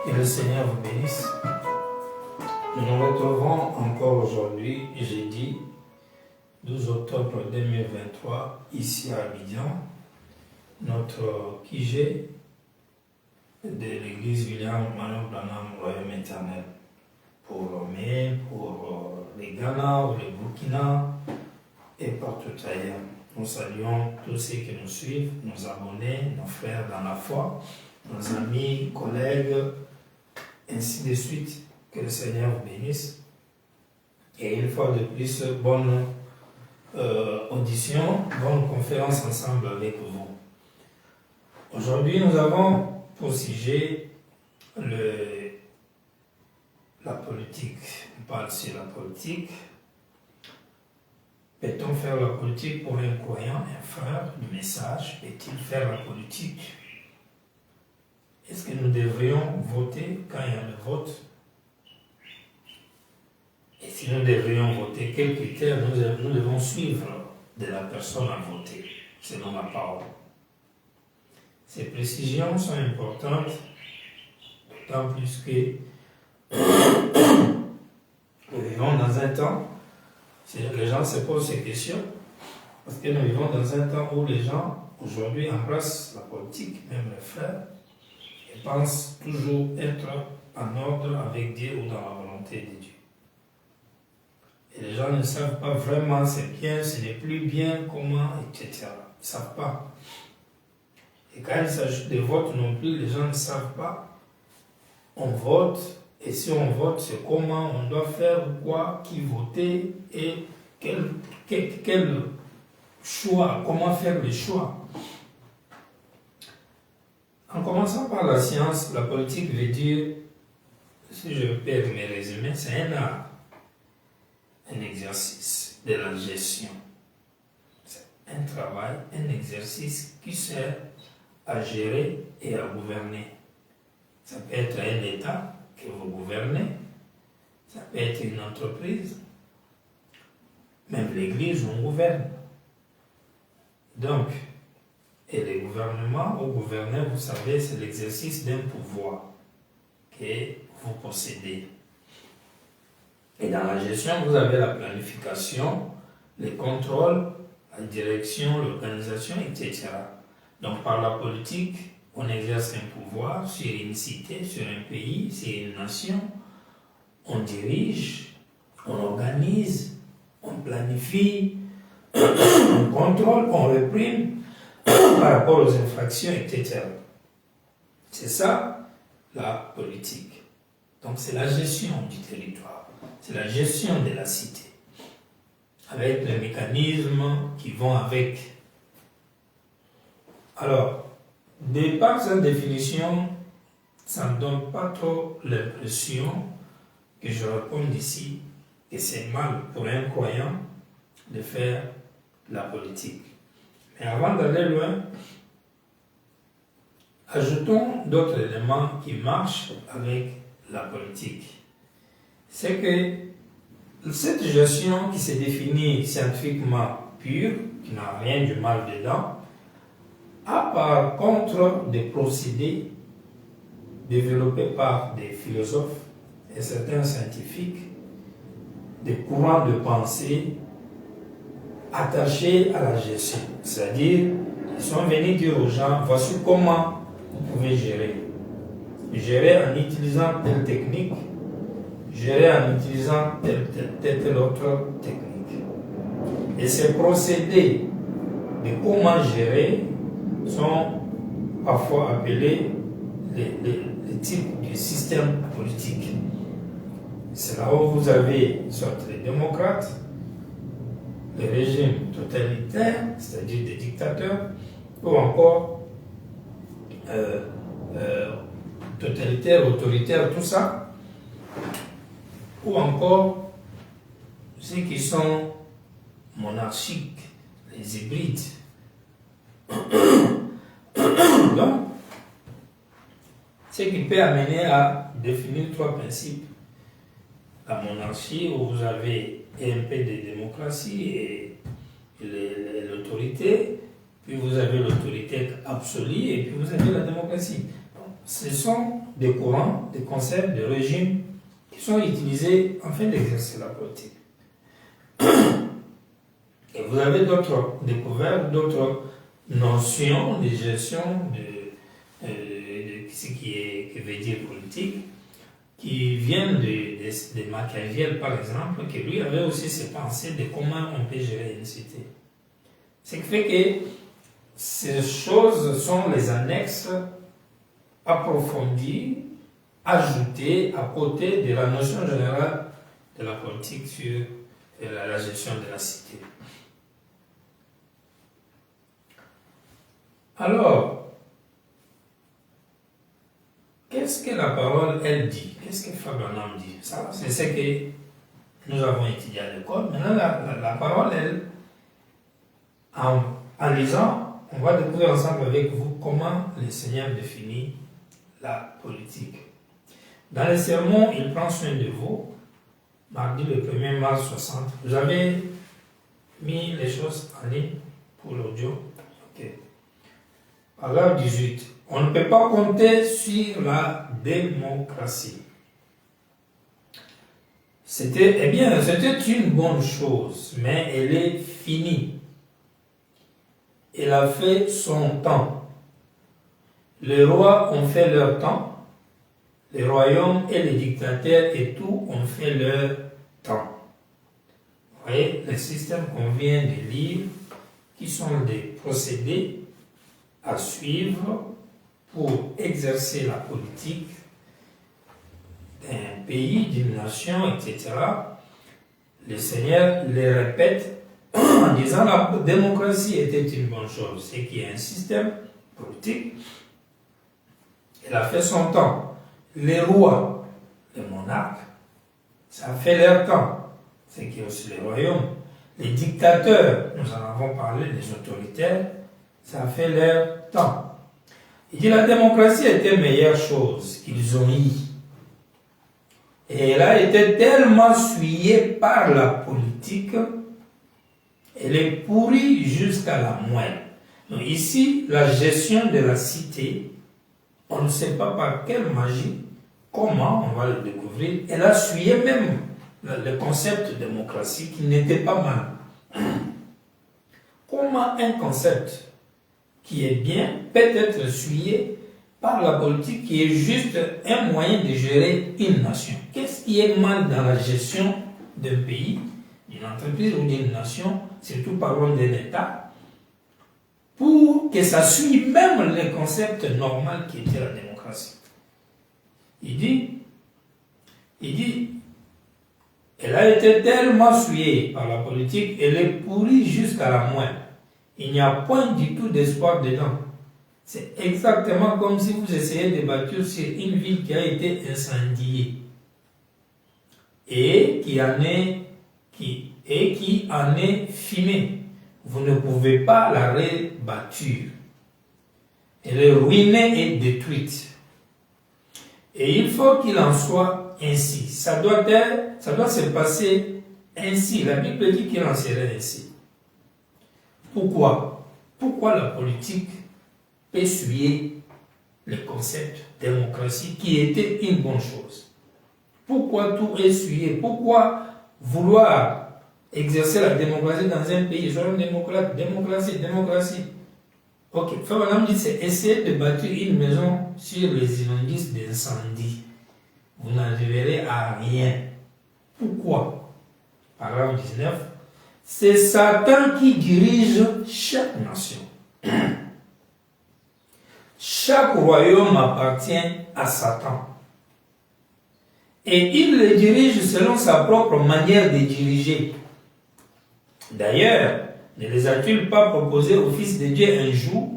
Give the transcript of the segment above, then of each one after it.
Que le Seigneur vous bénisse. Nous nous retrouvons encore aujourd'hui, jeudi 12 octobre 2023, ici à Abidjan, notre QG de l'église William Manon Branham Royaume Éternel. Pour Lomé, pour les Ghana ou les Burkina et partout ailleurs. Nous saluons tous ceux qui nous suivent, nos abonnés, nos frères dans la foi, nos amis, collègues, ainsi de suite. Que le Seigneur vous bénisse. Et une fois de plus, bonne audition, bonne conférence ensemble avec vous. Aujourd'hui, nous avons pour sujet la politique. On parle sur la politique. Peut-on faire la politique pour un croyant, un frère du message? Peut-il faire la politique? Est-ce que nous devrions voter quand il y a le vote? Et si nous devrions voter, quels critères nous devons suivre de la personne à voter, selon la parole? Ces précisions sont importantes, d'autant plus que nous vivons dans un temps, les gens se posent ces questions, parce que nous vivons dans un temps où les gens, aujourd'hui, embrassent la politique, même les frères, et pensent toujours être en ordre avec Dieu ou dans la volonté de Dieu. Et les gens ne savent pas vraiment c'est bien, ce n'est plus bien, comment, etc. Ils ne savent pas. Et quand il s'agit de vote non plus, les gens ne savent pas. On vote, et si on vote, c'est comment on doit faire, quoi, qui voter, et quel choix, comment faire le choix. En commençant par la science, la politique veut dire, si je peux me résumer, c'est un art. Un exercice de la gestion. C'est un travail, un exercice qui sert à gérer et à gouverner. Ça peut être un État que vous gouvernez, ça peut être une entreprise, même l'Église on gouverne. Donc, et le gouvernement ou gouverner, vous savez, c'est l'exercice d'un pouvoir que vous possédez. Et dans la gestion, vous avez la planification, le contrôle, la direction, l'organisation, etc. Donc par la politique, on exerce un pouvoir sur une cité, sur un pays, sur une nation. On dirige, on organise, on planifie, on contrôle, on réprime par rapport aux infractions, etc. C'est ça, la politique. Donc c'est la gestion du territoire. C'est la gestion de la cité, avec les mécanismes qui vont avec. Alors, de par cette définition, ça ne donne pas trop l'impression que je réponds ici que c'est mal pour un croyant de faire la politique. Mais avant d'aller loin, ajoutons d'autres éléments qui marchent avec la politique. C'est que cette gestion qui se définit scientifiquement pure, qui n'a rien de mal dedans, a par contre des procédés développés par des philosophes et certains scientifiques, des courants de pensée attachés à la gestion. C'est-à-dire, ils sont venus dire aux gens, voici comment vous pouvez gérer. Gérer en utilisant telle technique, gérer en utilisant telle autre technique. Et ces procédés de comment gérer sont parfois appelés les types de système politique. C'est là où vous avez soit les démocrates, les régimes totalitaires, c'est-à-dire des dictateurs, ou encore totalitaires, autoritaires, tout ça, ou encore ceux qui sont monarchiques, les hybrides. Donc, ce qui peut amener à définir trois principes. La monarchie, où vous avez un peu de démocratie et l'autorité, puis vous avez l'autorité absolue et puis vous avez la démocratie. ce sont des courants, des concepts, des régimes qui sont utilisés afin d'exercer la politique. Et vous avez d'autres découvertes, d'autres notions de gestion de ce qui veut dire politique, qui viennent de Machiavel, par exemple, qui lui avait aussi ses pensées de comment on peut gérer une cité. Ce qui fait que ces choses sont les annexes approfondies, ajoutées à côté de la notion générale de la politique sur la gestion de la cité. Alors, qu'est-ce que la parole, elle dit? Qu'est-ce que Faberman dit? Ça, c'est ce que nous avons étudié à l'école. Maintenant, la parole, elle, en lisant, on va découvrir ensemble avec vous comment le Seigneur définit la politique. Dans les sermons, il prend soin de vous. Mardi le 1er mars 60. Vous avez mis les choses en ligne pour l'audio? Ok. Paragraphe 18. On ne peut pas compter sur la démocratie. C'était une bonne chose, mais elle est finie. Elle a fait son temps. Les rois ont fait leur temps. Les royaumes et les dictateurs et tout ont fait leur temps. Vous voyez, les systèmes qu'on vient de lire, qui sont des procédés à suivre pour exercer la politique d'un pays, d'une nation, etc. Le Seigneur les répète en disant que la démocratie était une bonne chose. C'est qu'il y a un système politique. Elle a fait son temps. Les rois, les monarques, ça a fait leur temps. C'est qu'il y a aussi les royaumes. Les dictateurs, nous en avons parlé, les autoritaires, ça a fait leur temps. Il dit la démocratie était meilleure chose qu'ils ont eu. Et elle a été tellement souillée par la politique, elle est pourrie jusqu'à la moelle. Donc ici, la gestion de la cité, on ne sait pas par quelle magie, comment, on va le découvrir, elle a souillé même le concept de démocratie qui n'était pas mal. Comment un concept qui est bien peut être souillé par la politique qui est juste un moyen de gérer une nation? Qu'est-ce qui est mal dans la gestion d'un pays, d'une entreprise ou d'une nation, surtout parlons d'un État, pour que ça suive même le concept normal qui était la démocratie? Il dit, elle a été tellement souillée par la politique, elle est pourrie jusqu'à la moelle. Il n'y a point du tout d'espoir dedans. C'est exactement comme si vous essayez de bâtir sur une ville qui a été incendiée et qui en est fumée. Vous ne pouvez pas la rebâtir. Elle est ruinée et détruite. Et il faut qu'il en soit ainsi. Ça doit se passer ainsi. La Bible dit qu'il en serait ainsi. Pourquoi? Pourquoi la politique peut souiller le concept de démocratie qui était une bonne chose? Pourquoi tout est souillé? Pourquoi vouloir exercer la démocratie dans un pays? Soyons démocrates, démocratie. Ok, Faberman dit c'est essayer de bâtir une maison sur les immondices d'incendie. Vous n'arriverez à rien. Pourquoi? Paragraphe 19. C'est Satan qui dirige chaque nation. Chaque royaume appartient à Satan. Et il le dirige selon sa propre manière de diriger. D'ailleurs, ne les a-t-il pas proposé au Fils de Dieu un jour?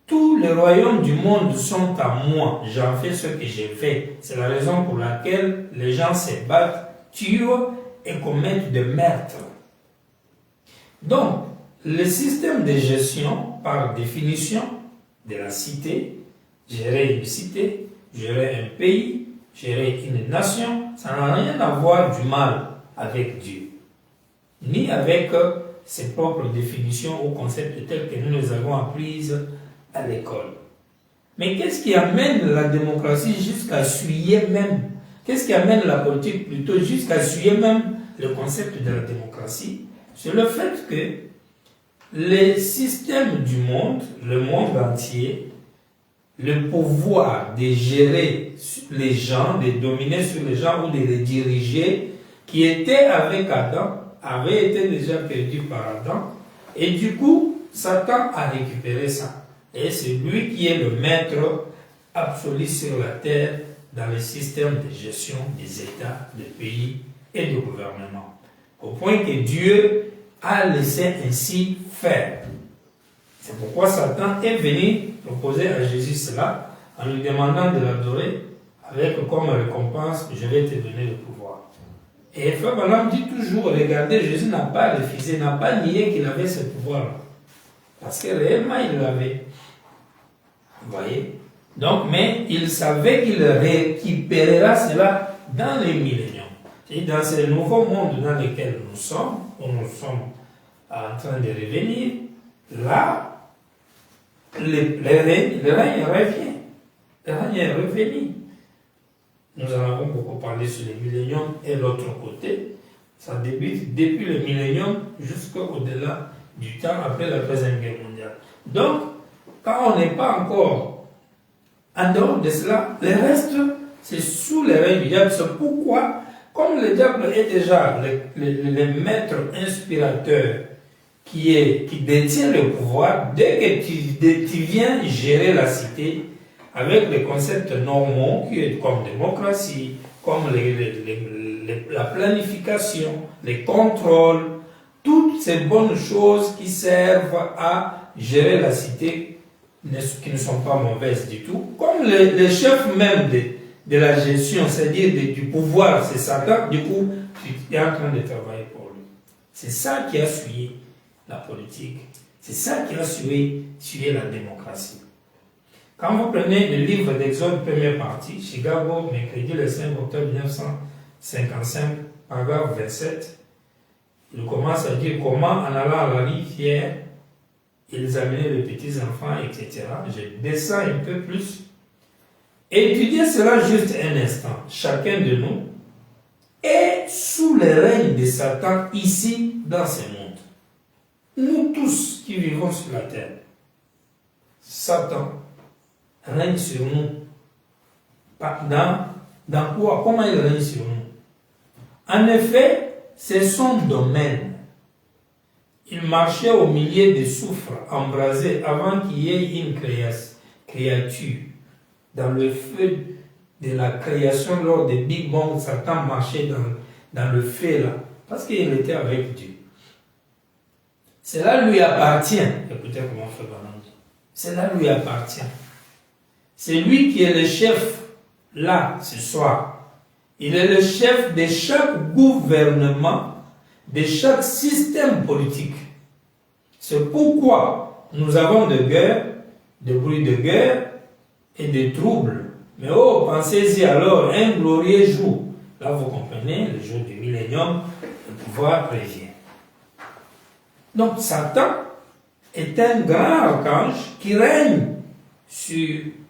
Tous les royaumes du monde sont à moi. J'en fais ce que j'ai fait. C'est la raison pour laquelle les gens se battent, tuent et commettent des meurtres. Donc, le système de gestion, par définition, de la cité, gérer une cité, gérer un pays, gérer une nation, ça n'a rien à voir du mal avec Dieu, ni avec ses propres définitions ou concepts tels que nous les avons apprises à l'école. Mais qu'est-ce qui amène la démocratie jusqu'à suyer même, qu'est-ce qui amène la politique plutôt jusqu'à suyer même le concept de la démocratie? C'est le fait que les systèmes du monde, le monde entier, le pouvoir de gérer les gens, de dominer sur les gens ou de les diriger, qui était avec Adam, avait été déjà perdu par Adam. Et du coup, Satan a récupéré ça. Et c'est lui qui est le maître absolu sur la terre dans le système de gestion des États, des pays et du gouvernement. Au point que Dieu a laissé ainsi faire. C'est pourquoi Satan est venu proposer à Jésus cela en lui demandant de l'adorer avec comme récompense, je vais te donner le pouvoir. Et Frère Branham dit toujours, regardez, Jésus n'a pas refusé, n'a pas nié qu'il avait ce pouvoir-là. Parce que réellement, il l'avait. Vous voyez? Donc, mais il savait qu'il récupérera cela dans les milléniums. Et dans ce nouveau monde dans lequel nous sommes, où nous sommes en train de revenir, là, le règne revient. Le règne est revenu. Nous en avons beaucoup parlé sur les milléniums et l'autre côté. Ça débute depuis le millénium jusqu'au-delà du temps après la Deuxième Guerre mondiale. Donc, quand on n'est pas encore en dehors de cela, le reste, c'est sous le règne du diable. C'est pourquoi, comme le diable est déjà le maître inspirateur qui détient le pouvoir, dès que tu viens gérer la cité avec les concepts normaux, qui est comme démocratie, comme la planification, les contrôles, toutes ces bonnes choses qui servent à gérer la cité, qui ne sont pas mauvaises du tout, comme le chef même de la gestion, c'est-à-dire du pouvoir, c'est Satan, du coup, tu es en train de travailler pour lui. C'est ça qui a suivi la politique. C'est ça qui a suivi la démocratie. Quand vous prenez le livre d'Exode, première partie, Chicago, mercredi le 5 octobre 1955, paragraphe 27, il commence à dire comment en allant à la rivière, ils amenaient les petits-enfants, etc. Je descends un peu plus. Étudiez cela juste un instant. Chacun de nous est sous le règne de Satan ici dans ce monde. Nous tous qui vivons sur la terre, Satan règne sur nous. Dans quoi? Comment il règne sur nous? En effet, c'est son domaine. Il marchait au milieu des soufres embrasés avant qu'il y ait une créature. Dans le feu de la création, lors des Big Bang, Satan marchait dans le feu là, parce qu'il était avec Dieu. Cela lui appartient. Écoutez comment on fait balance. Cela lui appartient. C'est lui qui est le chef là, ce soir. Il est le chef de chaque gouvernement, de chaque système politique. C'est pourquoi nous avons de guerres, de bruits de guerre et de troubles. Mais oh, pensez-y alors, un glorieux jour. Là, vous comprenez, le jour du millénium, le pouvoir revient. Donc, Satan est un grand archange qui règne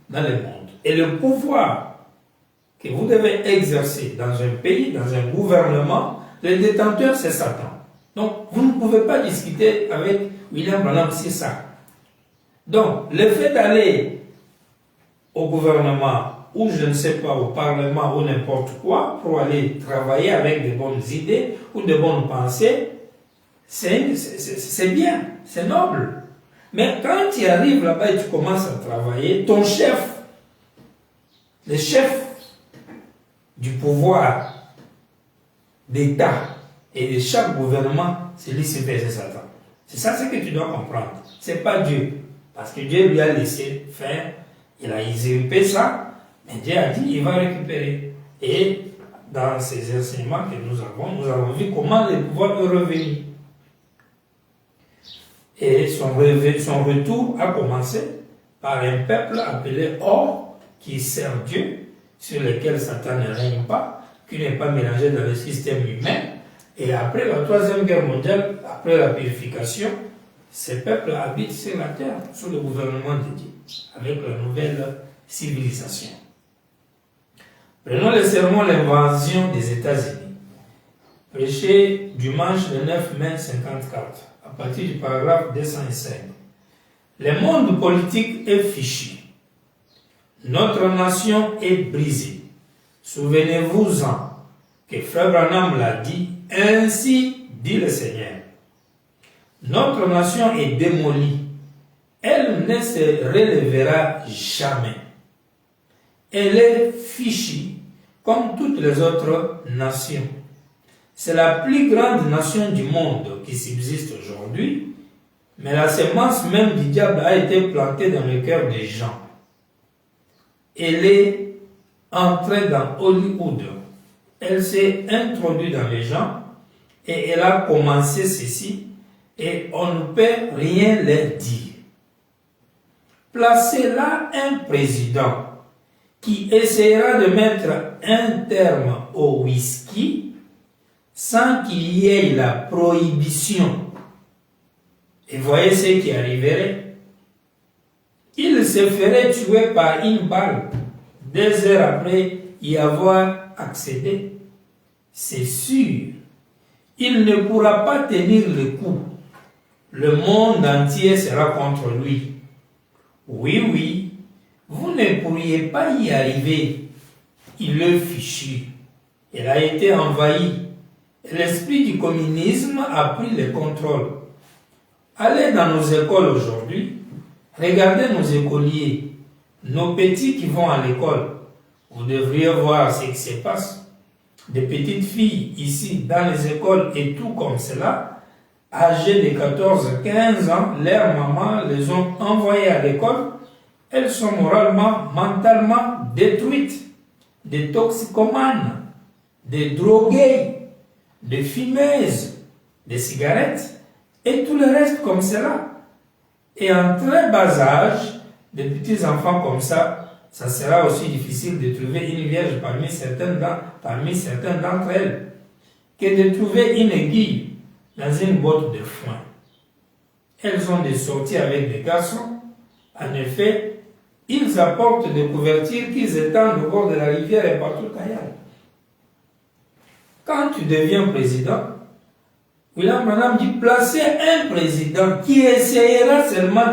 dans le monde. Et le pouvoir que vous devez exercer dans un pays, dans un gouvernement, le détenteur, c'est Satan. Donc, vous ne pouvez pas discuter avec William Branham sur ça. Donc, le fait d'aller au gouvernement, ou je ne sais pas, au parlement, ou n'importe quoi, pour aller travailler avec de bonnes idées, ou de bonnes pensées, c'est bien, c'est noble. Mais quand tu arrives là-bas et tu commences à travailler, ton chef, le chef du pouvoir d'État et de chaque gouvernement, c'est lui, c'est Satan. C'est ça ce que tu dois comprendre. C'est pas Dieu. Parce que Dieu lui a laissé faire, il a usurpé ça, mais Dieu a dit il va récupérer. Et dans ces enseignements que nous avons vu comment le pouvoir est revenu. Et son retour a commencé par un peuple appelé Or, qui sert Dieu, sur lequel Satan ne règne pas, qui n'est pas mélangé dans le système humain. Et après la Troisième Guerre mondiale, après la purification, ces peuples habitent sur la terre, sous le gouvernement de Dieu, avec la nouvelle civilisation. Prenons le sermon L'invasion des États-Unis, prêché dimanche le 9 mai 54, à partir du paragraphe 205. Le monde politique est fichu. Notre nation est brisée. Souvenez-vous-en que Frère Branham l'a dit, ainsi dit le Seigneur. Notre nation est démolie. Elle ne se relèvera jamais. Elle est fichue comme toutes les autres nations. C'est la plus grande nation du monde qui subsiste aujourd'hui, mais la semence même du diable a été plantée dans le cœur des gens. Elle est entrée dans Hollywood. Elle s'est introduite dans les gens et elle a commencé ceci et on ne peut rien leur dire. Placez là un président qui essaiera de mettre un terme au whisky sans qu'il y ait la prohibition. Et voyez ce qui arriverait. Il se ferait tuer par une balle 2 heures après y avoir accédé. C'est sûr. Il ne pourra pas tenir le coup. Le monde entier sera contre lui. Oui, vous ne pourriez pas y arriver. Il est fichu. Il a été envahi. L'esprit du communisme a pris le contrôle. Allez dans nos écoles aujourd'hui, regardez nos écoliers, nos petits qui vont à l'école. Vous devriez voir ce qui se passe. Des petites filles ici dans les écoles et tout comme cela, âgées de 14-15 ans, leurs mamans les ont envoyées à l'école. Elles sont moralement, mentalement détruites. Des toxicomanes, des drogués, des fumeuses, des cigarettes et tout le reste comme cela. Et en très bas âge, des petits enfants comme ça sera aussi difficile de trouver une vierge parmi certaines d'entre elles que de trouver une aiguille dans une botte de foin. Elles ont des sorties avec des garçons. En effet, ils apportent des couvertures qu'ils étendent au bord de la rivière et partout ailleurs. Quand tu deviens président, William Branham dit placer un président qui essayera seulement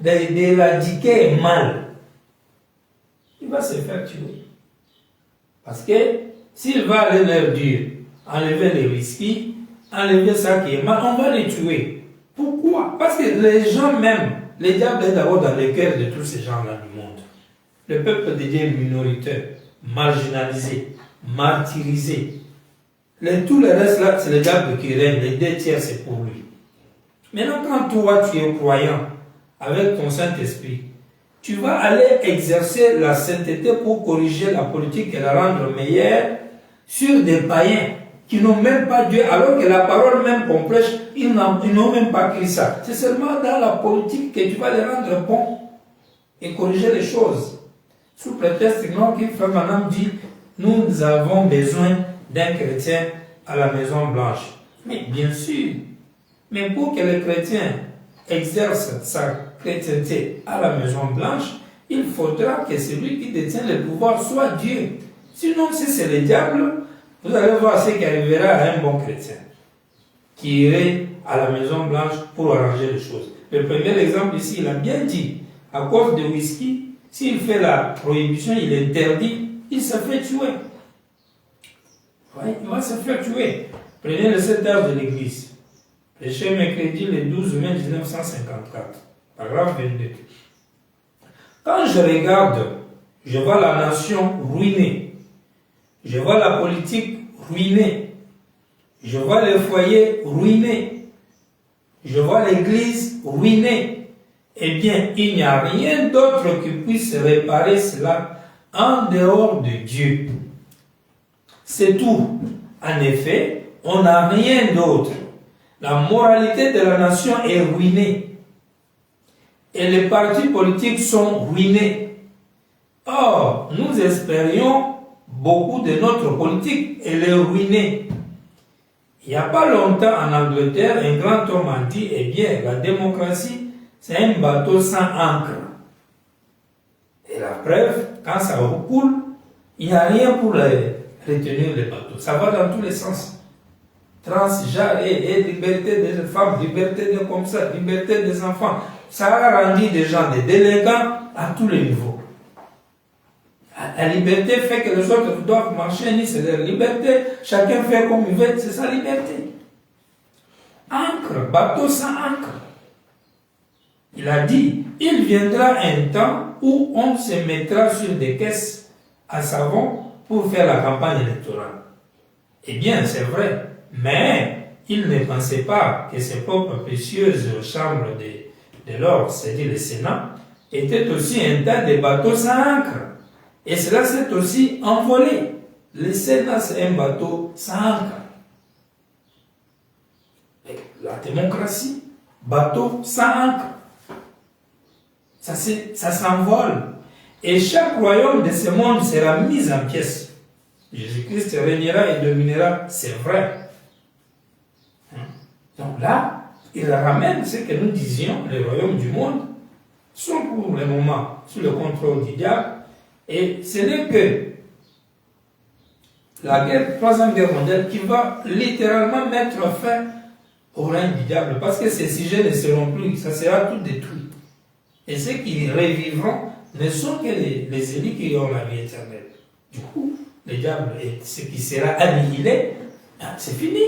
d'éradiquer mal. Il va se faire tuer. Parce que s'il va aller leur dire enlever les whisky, enlever ça qui est mal, on va les tuer. Pourquoi? Parce que les gens même, les diables est d'abord dans les cœurs de tous ces gens-là du monde. Le peuple de Dieu est minoritaire, marginalisé, martyrisé. Tout le reste là, c'est le diable qui règne, les 2 tiers c'est pour lui. Maintenant, quand toi tu es croyant avec ton Saint-Esprit, tu vas aller exercer la sainteté pour corriger la politique et la rendre meilleure sur des païens qui n'ont même pas Dieu, alors que la parole même qu'on prêche, ils n'ont même pas écrit ça. C'est seulement dans la politique que tu vas les rendre bons et corriger les choses. Sous prétexte que Frère Branham dit, nous avons besoin d'un chrétien à la Maison Blanche. Mais bien sûr, mais pour que le chrétien exerce sa chrétienté à la Maison Blanche, il faudra que celui qui détient le pouvoir soit Dieu. Sinon, si c'est le diable, vous allez voir ce qui arrivera à un bon chrétien qui irait à la Maison Blanche pour arranger les choses. Le premier exemple ici, il a bien dit, à cause de whisky, s'il fait la prohibition, il interdit, il se fait tuer. Oui, il va se faire tuer. Prenez le 7 heures de l'église. Prêché mercredi le 12 mai 1954, paragraphe 22. Quand je regarde, je vois la nation ruinée. Je vois la politique ruinée. Je vois les foyers ruinés. Je vois l'église ruinée. Eh bien, il n'y a rien d'autre qui puisse réparer cela en dehors de Dieu. C'est tout. En effet, on n'a rien d'autre. La moralité de la nation est ruinée. Et les partis politiques sont ruinés. Or, nous espérions beaucoup de notre politique. Elle est ruinée. Il n'y a pas longtemps en Angleterre, un grand homme a dit, eh bien, la démocratie, c'est un bateau sans ancre. Et la preuve, quand ça recoule, il n'y a rien pour retenir le bateau. Ça va dans tous les sens. Transgenre et liberté des femmes, liberté des comme ça, liberté des enfants. Ça a rendu des gens des délinquants à tous les niveaux. La liberté fait que les autres doivent marcher, ni c'est leur liberté. Chacun fait comme il veut, c'est sa liberté. Ancre, bateau sans ancre. Il a dit, il viendra un temps où on se mettra sur des caisses à savon pour faire la campagne électorale. Eh bien, c'est vrai. Mais il ne pensait pas que ses propres précieuses chambres de l'ordre, c'est-à-dire le Sénat, étaient aussi un tas de bateaux sans ancre. Et cela s'est aussi envolé. Le Sénat, c'est un bateau sans ancre. Et la démocratie, bateau sans ancre. Ça s'envole. Et chaque royaume de ce monde sera mis en pièces. Jésus-Christ régnera et dominera, c'est vrai. Donc là, il ramène ce que nous disions, les royaumes du monde sont pour le moment sous le contrôle du diable. Et ce n'est que la troisième guerre mondiale qui va littéralement mettre fin au règne du diable. Parce que ces sujets ne seront plus, ça sera tout détruit. Et ceux qui revivront ne sont que les élites qui ont la vie éternelle. Du coup, le diable est ce qui sera annihilé, c'est fini.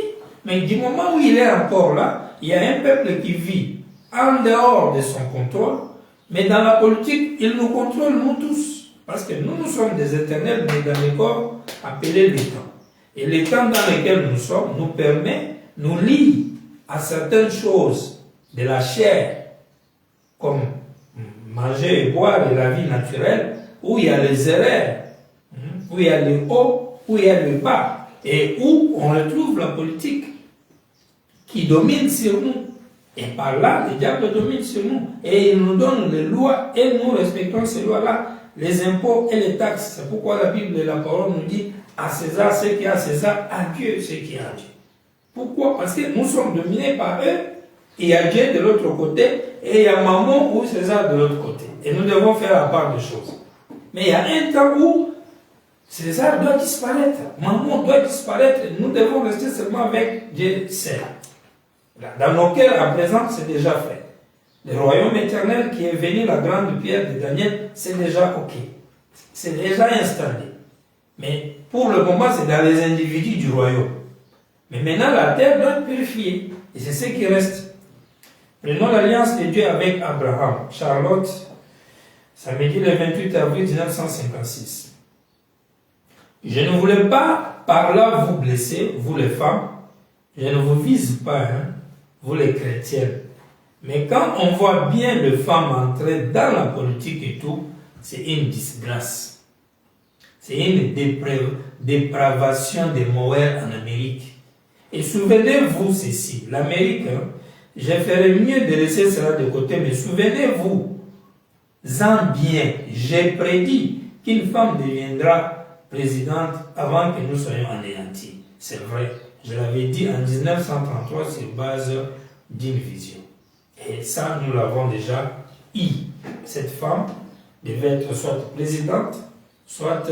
Mais du moment où il est encore là, il y a un peuple qui vit en dehors de son contrôle, mais dans la politique, il nous contrôle, nous tous. Parce que nous sommes des éternels, mais dans les corps appelés les temps. Et les temps dans lesquels nous sommes nous permet, nous lie à certaines choses de la chair, comme manger et boire et la vie naturelle, où il y a les erreurs, où il y a le haut, où il y a le bas, et où on retrouve la politique qui domine sur nous. Et par là, le diable domine sur nous. Et il nous donne les lois, et nous respectons ces lois-là, les impôts et les taxes. C'est pourquoi la Bible et la parole nous dit à César ce qui est à César, à Dieu ce qui est à Dieu. Pourquoi? Parce que nous sommes dominés par eux, et il y a Dieu de l'autre côté, et il y a Mammon ou César de l'autre côté. Et nous devons faire la part des choses. Mais il y a un temps où César doit disparaître, Mammon doit disparaître, nous devons rester seulement avec Dieu seul. Dans nos cœurs, à présent, c'est déjà fait. Le royaume éternel qui est venu, la grande pierre de Daniel, c'est déjà OK. C'est déjà installé. Mais pour le moment, c'est dans les individus du royaume. Mais maintenant, la terre doit être purifiée. Et c'est ce qui reste. Prenons l'alliance de Dieu avec Abraham. Charlotte, samedi le 28 avril 1956. Je ne voulais pas par là vous blesser, vous les femmes. Je ne vous vise pas, vous les chrétiennes. Mais quand on voit bien les femmes entrer dans la politique et tout, c'est une disgrâce. C'est une dépravation des mœurs en Amérique. Et souvenez-vous ceci, l'Amérique, je ferais mieux de laisser cela de côté, mais souvenez-vous, en bien, j'ai prédit qu'une femme deviendra présidente avant que nous soyons anéantis. C'est vrai, je l'avais dit en 1933 sur base d'une vision. Et ça, nous l'avons déjà eu. Cette femme devait être soit présidente, soit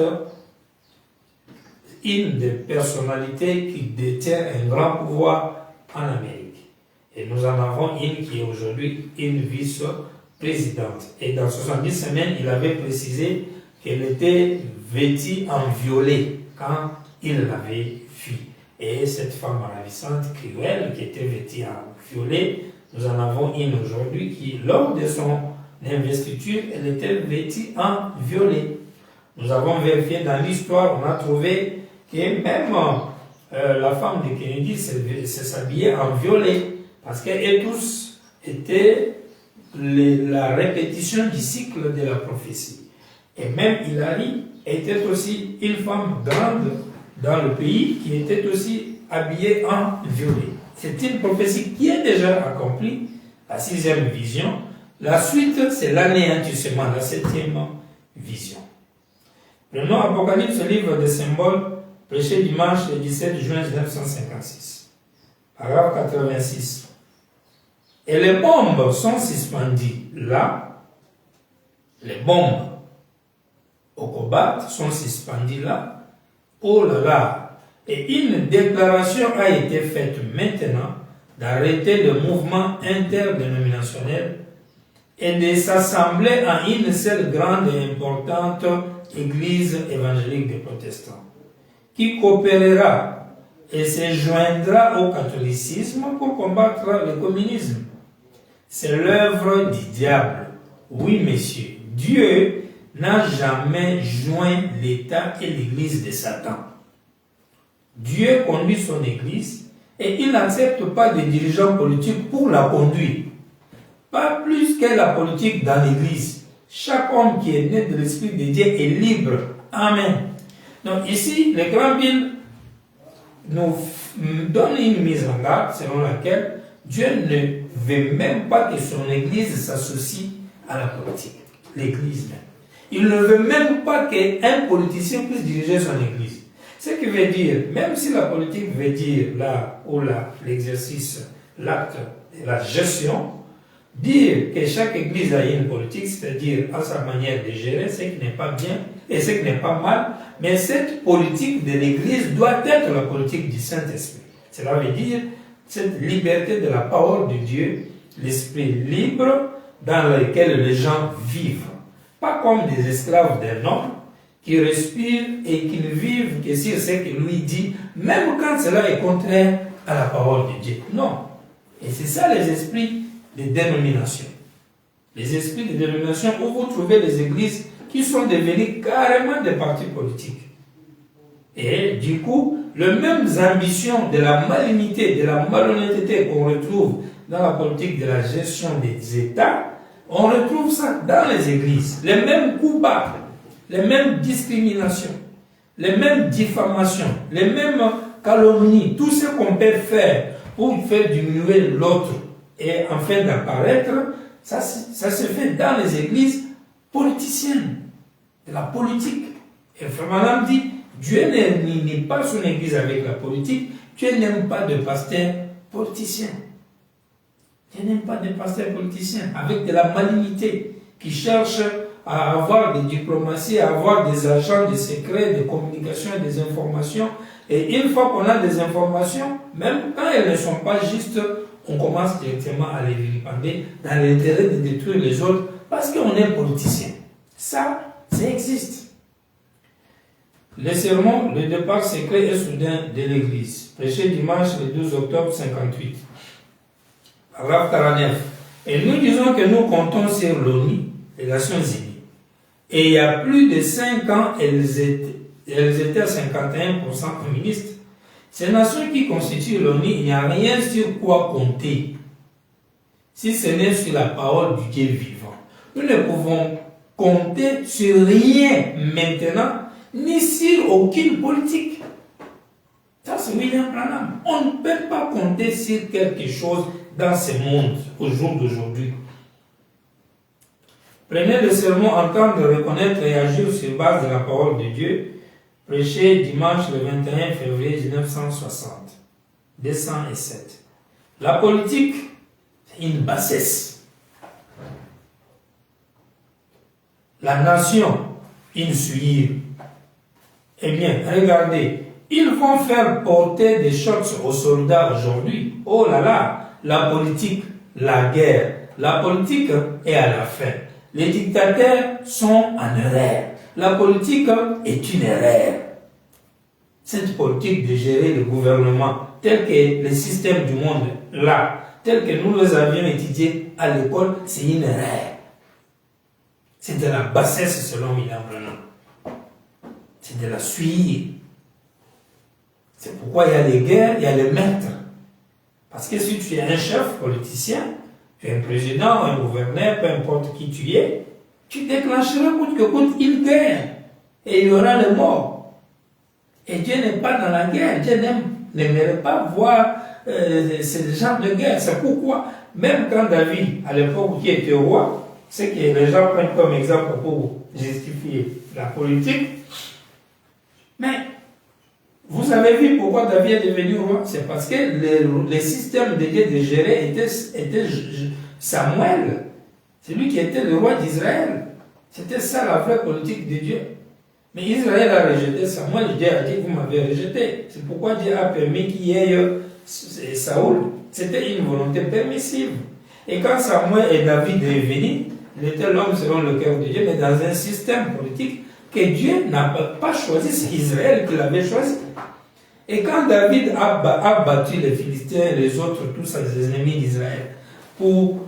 une des personnalités qui détient un grand pouvoir en Amérique. Et nous en avons une qui est aujourd'hui une vice-présidente. Et dans 70 semaines, il avait précisé qu'elle était vêtue en violet quand il l'avait vue. Et cette femme ravissante, cruelle, qui était vêtue en violet, nous en avons une aujourd'hui qui, lors de son investiture, elle était vêtue en violet. Nous avons vérifié dans l'histoire, on a trouvé que même la femme de Kennedy s'habillait en violet, parce qu'elles tous étaient la répétition du cycle de la prophétie. Et même Hilary était aussi une femme grande dans le pays qui était aussi habillée en violet. C'est une prophétie qui est déjà accomplie, la 6e vision. La suite, c'est l'anéantissement, la 7e vision. Prenons Apocalypse, livre des symboles, prêché dimanche le 17 juin 1956. paragraphe 86. Et les bombes sont suspendues là. Les bombes au cobalt sont suspendues là. Oh là là. Et une déclaration a été faite maintenant d'arrêter le mouvement interdénominationnel et de s'assembler en une seule grande et importante église évangélique des protestants, qui coopérera et se joindra au catholicisme pour combattre le communisme. C'est l'œuvre du diable. Oui, messieurs, Dieu n'a jamais joint l'État et l'Église de Satan. Dieu conduit son Église et il n'accepte pas de dirigeants politiques pour la conduire. Pas plus que la politique dans l'Église. Chaque homme qui est né de l'Esprit de Dieu est libre. Amen. Donc ici, le grand Bible nous donne une mise en garde selon laquelle Dieu ne veut même pas que son Église s'associe à la politique. L'Église même. Il ne veut même pas qu'un politicien puisse diriger son Église. Ce qui veut dire, même si la politique veut dire là où l'exercice, l'acte de la gestion, dire que chaque Église a une politique, c'est-à-dire à sa manière de gérer ce qui n'est pas bien et ce qui n'est pas mal, mais cette politique de l'Église doit être la politique du Saint-Esprit. Cela veut dire cette liberté de la parole de Dieu, l'esprit libre dans lequel les gens vivent. Pas comme des esclaves d'un homme qui respirent et qui ne vivent que sur ce que lui dit, même quand cela est contraire à la parole de Dieu. Non. Et c'est ça les esprits de dénomination. Les esprits de dénomination où vous trouvez les églises qui sont devenues carrément des partis politiques. Et du coup, les mêmes ambitions de la malignité, de la malhonnêteté qu'on retrouve dans la politique de la gestion des États, on retrouve ça dans les églises. Les mêmes coups bas, les mêmes discriminations, les mêmes diffamations, les mêmes calomnies, tout ce qu'on peut faire pour faire diminuer l'autre et enfin d'apparaître, ça se fait dans les églises politiciennes, de la politique. Et Frère Madame dit, Dieu n'est pas son église avec la politique, Dieu n'aime pas de pasteurs politiciens. Dieu n'aime pas de pasteurs politiciens avec de la malignité, qui cherchent à avoir des diplomaties, à avoir des agents de secrets, de communication et des informations. Et une fois qu'on a des informations, même quand elles ne sont pas justes, on commence directement à les vilipender dans l'intérêt de détruire les autres parce qu'on est politicien. Ça existe. Le sermon, le départ secret et soudain de l'Église. Prêché dimanche le 12 octobre 58. Paragraphe 49. Et nous disons que nous comptons sur l'ONU, les Nations Unies. Et il y a plus de 5 ans, elles étaient à 51% féministes. Ces nations qui constituent l'ONU, il n'y a rien sur quoi compter, si ce n'est sur la parole du Dieu vivant. Nous ne pouvons compter sur rien maintenant, ni sur aucune politique. Ça, c'est William Branham. On ne peut pas compter sur quelque chose dans ce monde, au jour d'aujourd'hui. Prenez le sermon Entendre, reconnaître et agir sur base de la parole de Dieu, prêché dimanche le 21 février 1960, 207. La politique, c'est une bassesse. La nation, une souillure. Eh bien, regardez, ils vont faire porter des shorts aux soldats aujourd'hui. Oh là là, la politique, la guerre. La politique est à la fin. Les dictateurs sont en erreur. La politique est une erreur. Cette politique de gérer le gouvernement tel que le système du monde là, tel que nous les avions étudiés à l'école, c'est une erreur. C'est de la bassesse selon William Branham. C'est de la suie. C'est pourquoi il y a les guerres, il y a les maîtres. Parce que si tu es un chef politicien, tu es un président, un gouverneur, peu importe qui tu es, tu déclencheras coûte que coûte une guerre. Et il y aura les morts. Et Dieu n'est pas dans la guerre. Dieu n'aimerait pas voir ce genre de guerre. C'est pourquoi, même quand David, à l'époque où il était roi, ce que les gens prennent comme exemple pour justifier la politique, mais vous vous avez vu pourquoi David est devenu roi? C'est parce que les systèmes de Dieu de gérer était Samuel. C'est lui qui était le roi d'Israël. C'était ça la vraie politique de Dieu. Mais Israël a rejeté Samuel. Dieu a dit, vous m'avez rejeté. C'est pourquoi Dieu a permis qu'il y ait Saoul. C'était une volonté permissive. Et quand Samuel et David est venu, il était l'homme selon le cœur de Dieu, mais dans un système politique que Dieu n'a pas choisi, c'est Israël qui l'avait choisi. Et quand David a battu les Philistins, les autres, tous ses ennemis d'Israël, pour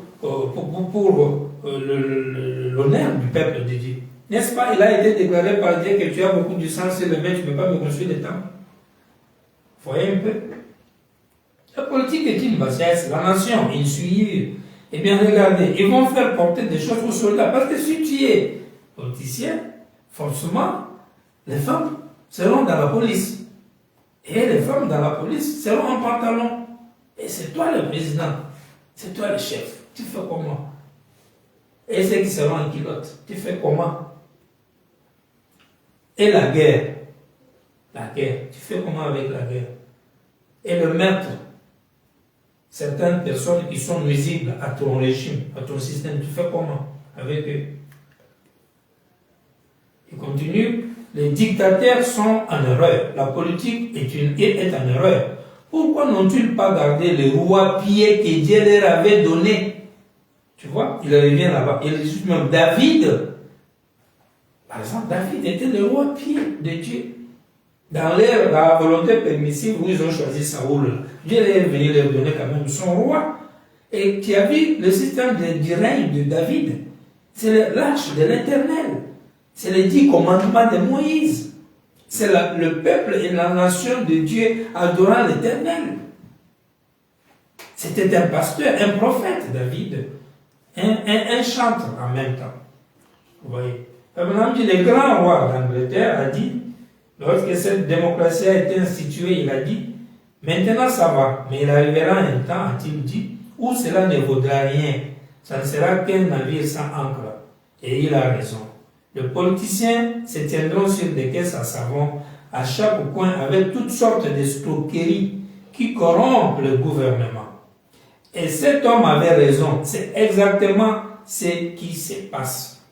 l'honneur du peuple de Dieu, n'est-ce pas, il a été déclaré par Dieu que tu as beaucoup de sang sur les mains, tu ne peux pas me construire des temples. Voyez un peu. La politique est une bassesse, la nation, une souillure. Eh bien, regardez, ils vont faire porter des choses aux soldats, parce que si tu es politicien, forcément, les femmes seront dans la police. Et les femmes dans la police seront en pantalon. Et c'est toi le président. C'est toi le chef. Tu fais comment? Et ceux qui seront en culotte, tu fais comment? Et la guerre. La guerre. Tu fais comment avec la guerre? Et le maître. Certaines personnes qui sont nuisibles à ton régime, à ton système, tu fais comment avec eux? Il continue. Les dictateurs sont en erreur. La politique est en erreur. Pourquoi n'ont-ils pas gardé les rois pieds que Dieu leur avait donnés? Tu vois, il revient là-bas. Il dit même David. Par exemple, David était le roi pied de Dieu. Dans la volonté permissive où ils ont choisi Saoul, Dieu est venu leur donner quand même son roi. Et tu as vu le système du règne de David. C'est l'arche de l'Éternel. C'est les 10 commandements de Moïse. C'est le peuple et la nation de Dieu adorant l'Éternel. C'était un pasteur, un prophète, David. Un chantre en même temps. Vous voyez. Le grand roi d'Angleterre a dit, lorsque cette démocratie a été instituée, il a dit, maintenant ça va, mais il arrivera un temps, a-t-il dit, où cela ne vaudra rien. Ça ne sera qu'un navire sans ancre. Et il a raison. Les politiciens se tiendront sur des caisses à savon à chaque coin avec toutes sortes d'escroqueries qui corrompent le gouvernement. Et cet homme avait raison. C'est exactement ce qui se passe.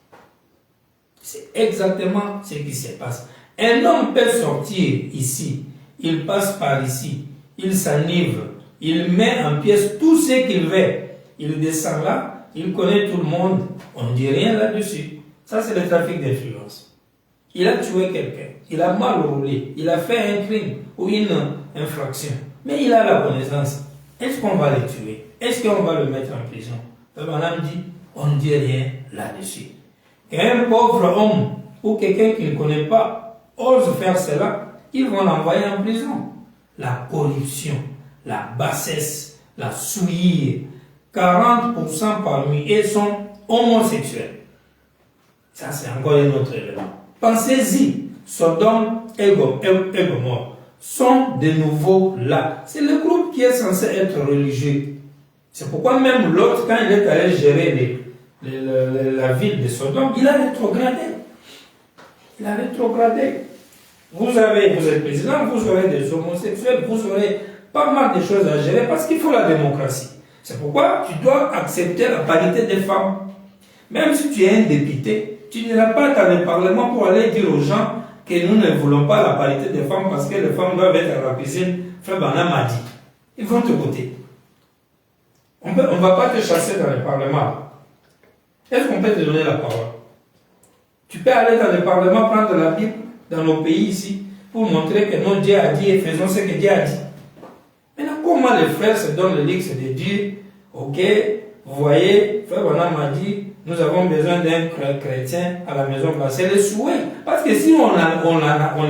C'est exactement ce qui se passe. Un homme peut sortir ici, il passe par ici, il s'enivre, il met en pièces tout ce qu'il veut. Il descend là, il connaît tout le monde, on ne dit rien là-dessus. Ça, c'est le trafic d'influence. Il a tué quelqu'un, il a mal roulé, il a fait un crime ou une infraction. Mais il a la connaissance. Est-ce qu'on va le tuer? Est-ce qu'on va le mettre en prison? Le bonhomme dit, on ne dit rien là-dessus. Qu'un pauvre homme ou quelqu'un qui ne connaît pas ose faire cela, ils vont l'envoyer en prison. La corruption, la bassesse, la souillure, 40% parmi eux sont homosexuels. Ça, c'est encore un autre élément. Pensez-y, Sodome et Gomorrhe sont de nouveau là. C'est le groupe qui est censé être religieux. C'est pourquoi même l'autre, quand il est allé gérer la ville de Sodome, il a rétrogradé. Il a rétrogradé. Vous êtes président, vous aurez des homosexuels, vous aurez pas mal de choses à gérer parce qu'il faut la démocratie. C'est pourquoi tu dois accepter la parité des femmes. Même si tu es un député, tu n'iras pas dans le Parlement pour aller dire aux gens que nous ne voulons pas la parité des femmes parce que les femmes doivent être à la cuisine. Frère Banam a dit. Ils vont te voter. On ne va pas te chasser dans le Parlement. Est-ce qu'on peut te donner la parole? Tu peux aller dans le Parlement prendre la Bible dans nos pays ici pour montrer que non, Dieu a dit et faisons ce que Dieu a dit. Maintenant, comment les frères se donnent le luxe de dire, ok, vous voyez, frère Banam a dit, nous avons besoin d'un chrétien à la maison. C'est le souhait. Parce que si on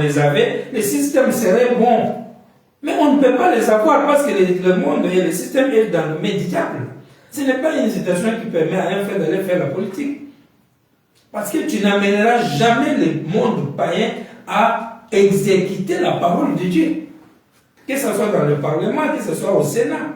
les avait, le système serait bon. Mais on ne peut pas les avoir parce que le monde et le système est dans le médiable. Ce n'est pas une situation qui permet à un frère d'aller faire la politique. Parce que tu n'amèneras jamais le monde païen à exécuter la parole de Dieu. Que ce soit dans le Parlement, que ce soit au Sénat.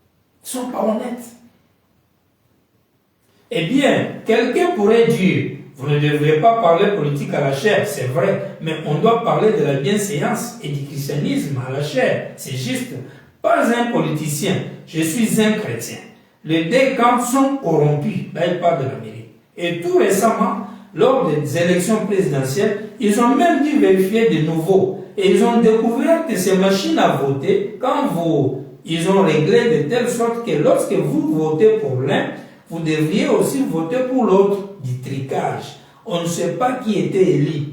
Ils ne sont pas honnêtes. Eh bien, quelqu'un pourrait dire, vous ne devriez pas parler politique à la chair, c'est vrai, mais on doit parler de la bienséance et du christianisme à la chair, c'est juste. Pas un politicien, je suis un chrétien. Les deux camps sont corrompus, là il parle de l'Amérique. Et tout récemment, lors des élections présidentielles, ils ont même dû vérifier de nouveau. Et ils ont découvert que ces machines à voter, ils ont réglé de telle sorte que lorsque vous votez pour l'un, vous devriez aussi voter pour l'autre, du tricage. On ne sait pas qui était élu.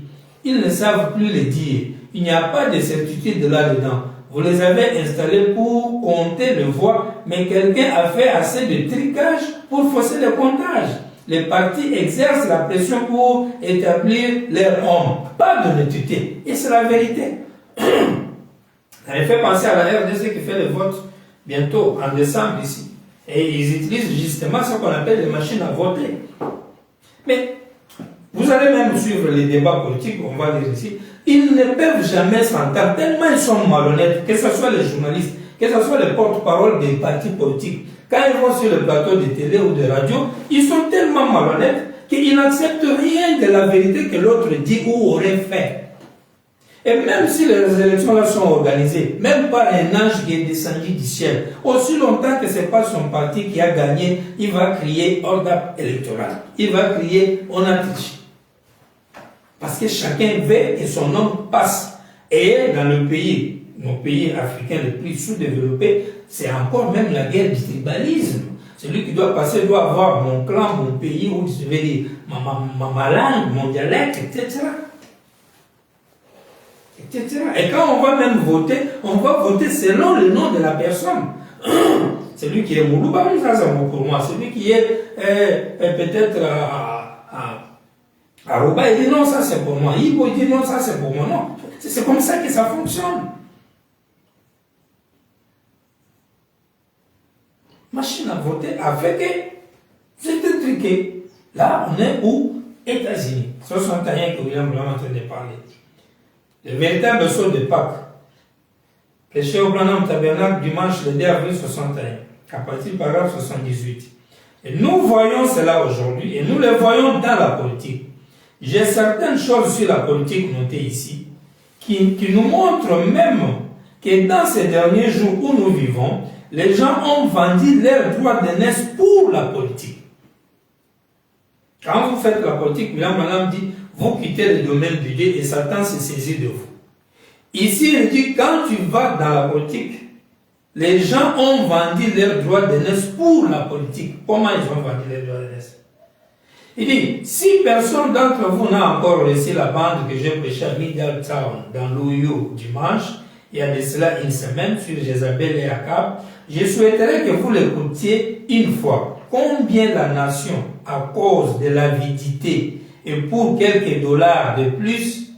Ils ne savent plus le dire. Il n'y a pas de certitude là-dedans. Vous les avez installés pour compter le voix, mais quelqu'un a fait assez de tricage pour fausser le comptage. Les partis exercent la pression pour établir leur homme. Pas d'honnêteté. Et c'est la vérité. Ça me fait penser à la RDC qui fait le vote bientôt, en décembre ici. Et ils utilisent justement ce qu'on appelle les machines à voter. Mais vous allez même suivre les débats politiques, on va dire ici. Ils ne peuvent jamais s'entendre, tellement ils sont malhonnêtes, que ce soit les journalistes, que ce soit les porte-parole des partis politiques. Quand ils vont sur le plateau de télé ou de radio, ils sont tellement malhonnêtes qu'ils n'acceptent rien de la vérité que l'autre dit ou aurait fait. Et même si les élections-là sont organisées, même par un ange qui est descendu du ciel, aussi longtemps que ce n'est pas son parti qui a gagné, il va crier ordre électoral. Il va crier on a triché. Parce que chacun veut que son nom passe. Et dans le pays, nos pays africains les plus sous-développés, c'est encore même la guerre du tribalisme. Celui qui doit passer doit avoir mon clan, mon pays, où je vais dire ma langue, mon dialecte, etc. Et quand on va même voter, on va voter selon le nom de la personne. Celui qui est Moulouba, ça c'est pour moi. Celui qui est peut-être à Rouba, il dit non, ça c'est pour moi. Ibo, il dit non, ça c'est pour moi. Non, c'est comme ça que ça fonctionne. Machine à voter avec c'était truqué. Là, on est où? États-Unis. 61 que William Blanc est en train de parler. Le véritable saut de Pâques. Prêché au Branham Tabernacle dimanche le 2 avril 61, à partir du paragraphe 78. Et nous voyons cela aujourd'hui, et nous le voyons dans la politique. J'ai certaines choses sur la politique notées ici, qui nous montrent même que dans ces derniers jours où nous vivons, les gens ont vendu leur droit d'aînesse pour la politique. Quand vous faites la politique, William Branham dit, vous quittez le domaine de Dieu et Satan se saisit de vous. Ici, il dit, quand tu vas dans la politique, les gens ont vendu leur droit d'aînesse pour la politique. Comment ils ont vendu leur droit d'aînesse? Il dit, si personne d'entre vous n'a encore reçu la bande que j'ai prêchée à Middletown dans l'Ohio dimanche, il y a de cela une semaine sur Jézabel et Akab, je souhaiterais que vous l'écoutiez une fois. Combien la nation, à cause de l'avidité et pour quelques dollars de plus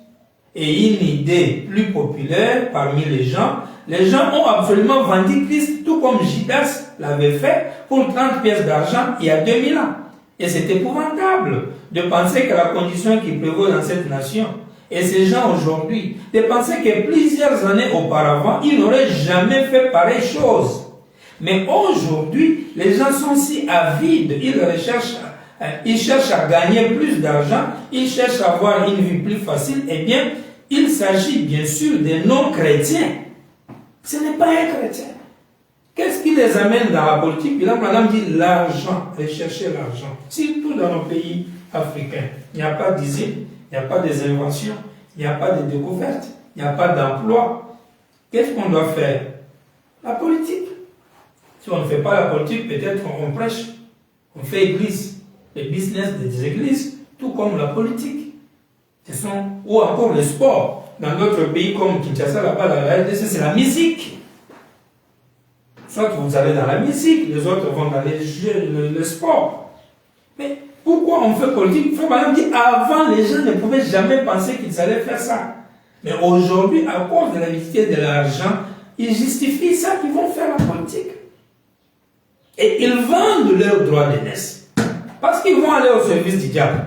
et une idée plus populaire parmi les gens ont absolument vendu Christ tout comme Judas l'avait fait pour 30 pièces d'argent il y a 2000 ans. Et c'est épouvantable de penser que la condition qui prévaut dans cette nation et ces gens aujourd'hui, de penser que plusieurs années auparavant, ils n'auraient jamais fait pareille chose. Mais aujourd'hui, les gens sont si avides, ils cherchent à gagner plus d'argent, ils cherchent à avoir une vie plus facile. Eh bien, il s'agit bien sûr de non-chrétiens. Ce n'est pas un chrétien. Qu'est-ce qui les amène dans la politique? Puis là, madame dit l'argent, rechercher l'argent. Surtout dans nos pays africains. Il n'y a pas d'usine, il n'y a pas des inventions, il n'y a pas de découvertes, il n'y a pas d'emploi. Qu'est-ce qu'on doit faire? La politique. Si on ne fait pas la politique, peut-être on prêche, on fait église. Le business des églises, tout comme la politique. Ou encore le sport. Dans d'autres pays comme Kinshasa, là-bas, la RDC, c'est la musique. Soit vous allez dans la musique, les autres vont dans les jeux, le sport. Mais pourquoi on fait politique? Frère Madame dit, avant, les gens ne pouvaient jamais penser qu'ils allaient faire ça. Mais aujourd'hui, à cause de la vitesse de l'argent, ils justifient ça qu'ils vont faire la politique. Et ils vendent leurs droits d'aînesse. Parce qu'ils vont aller au service du diable.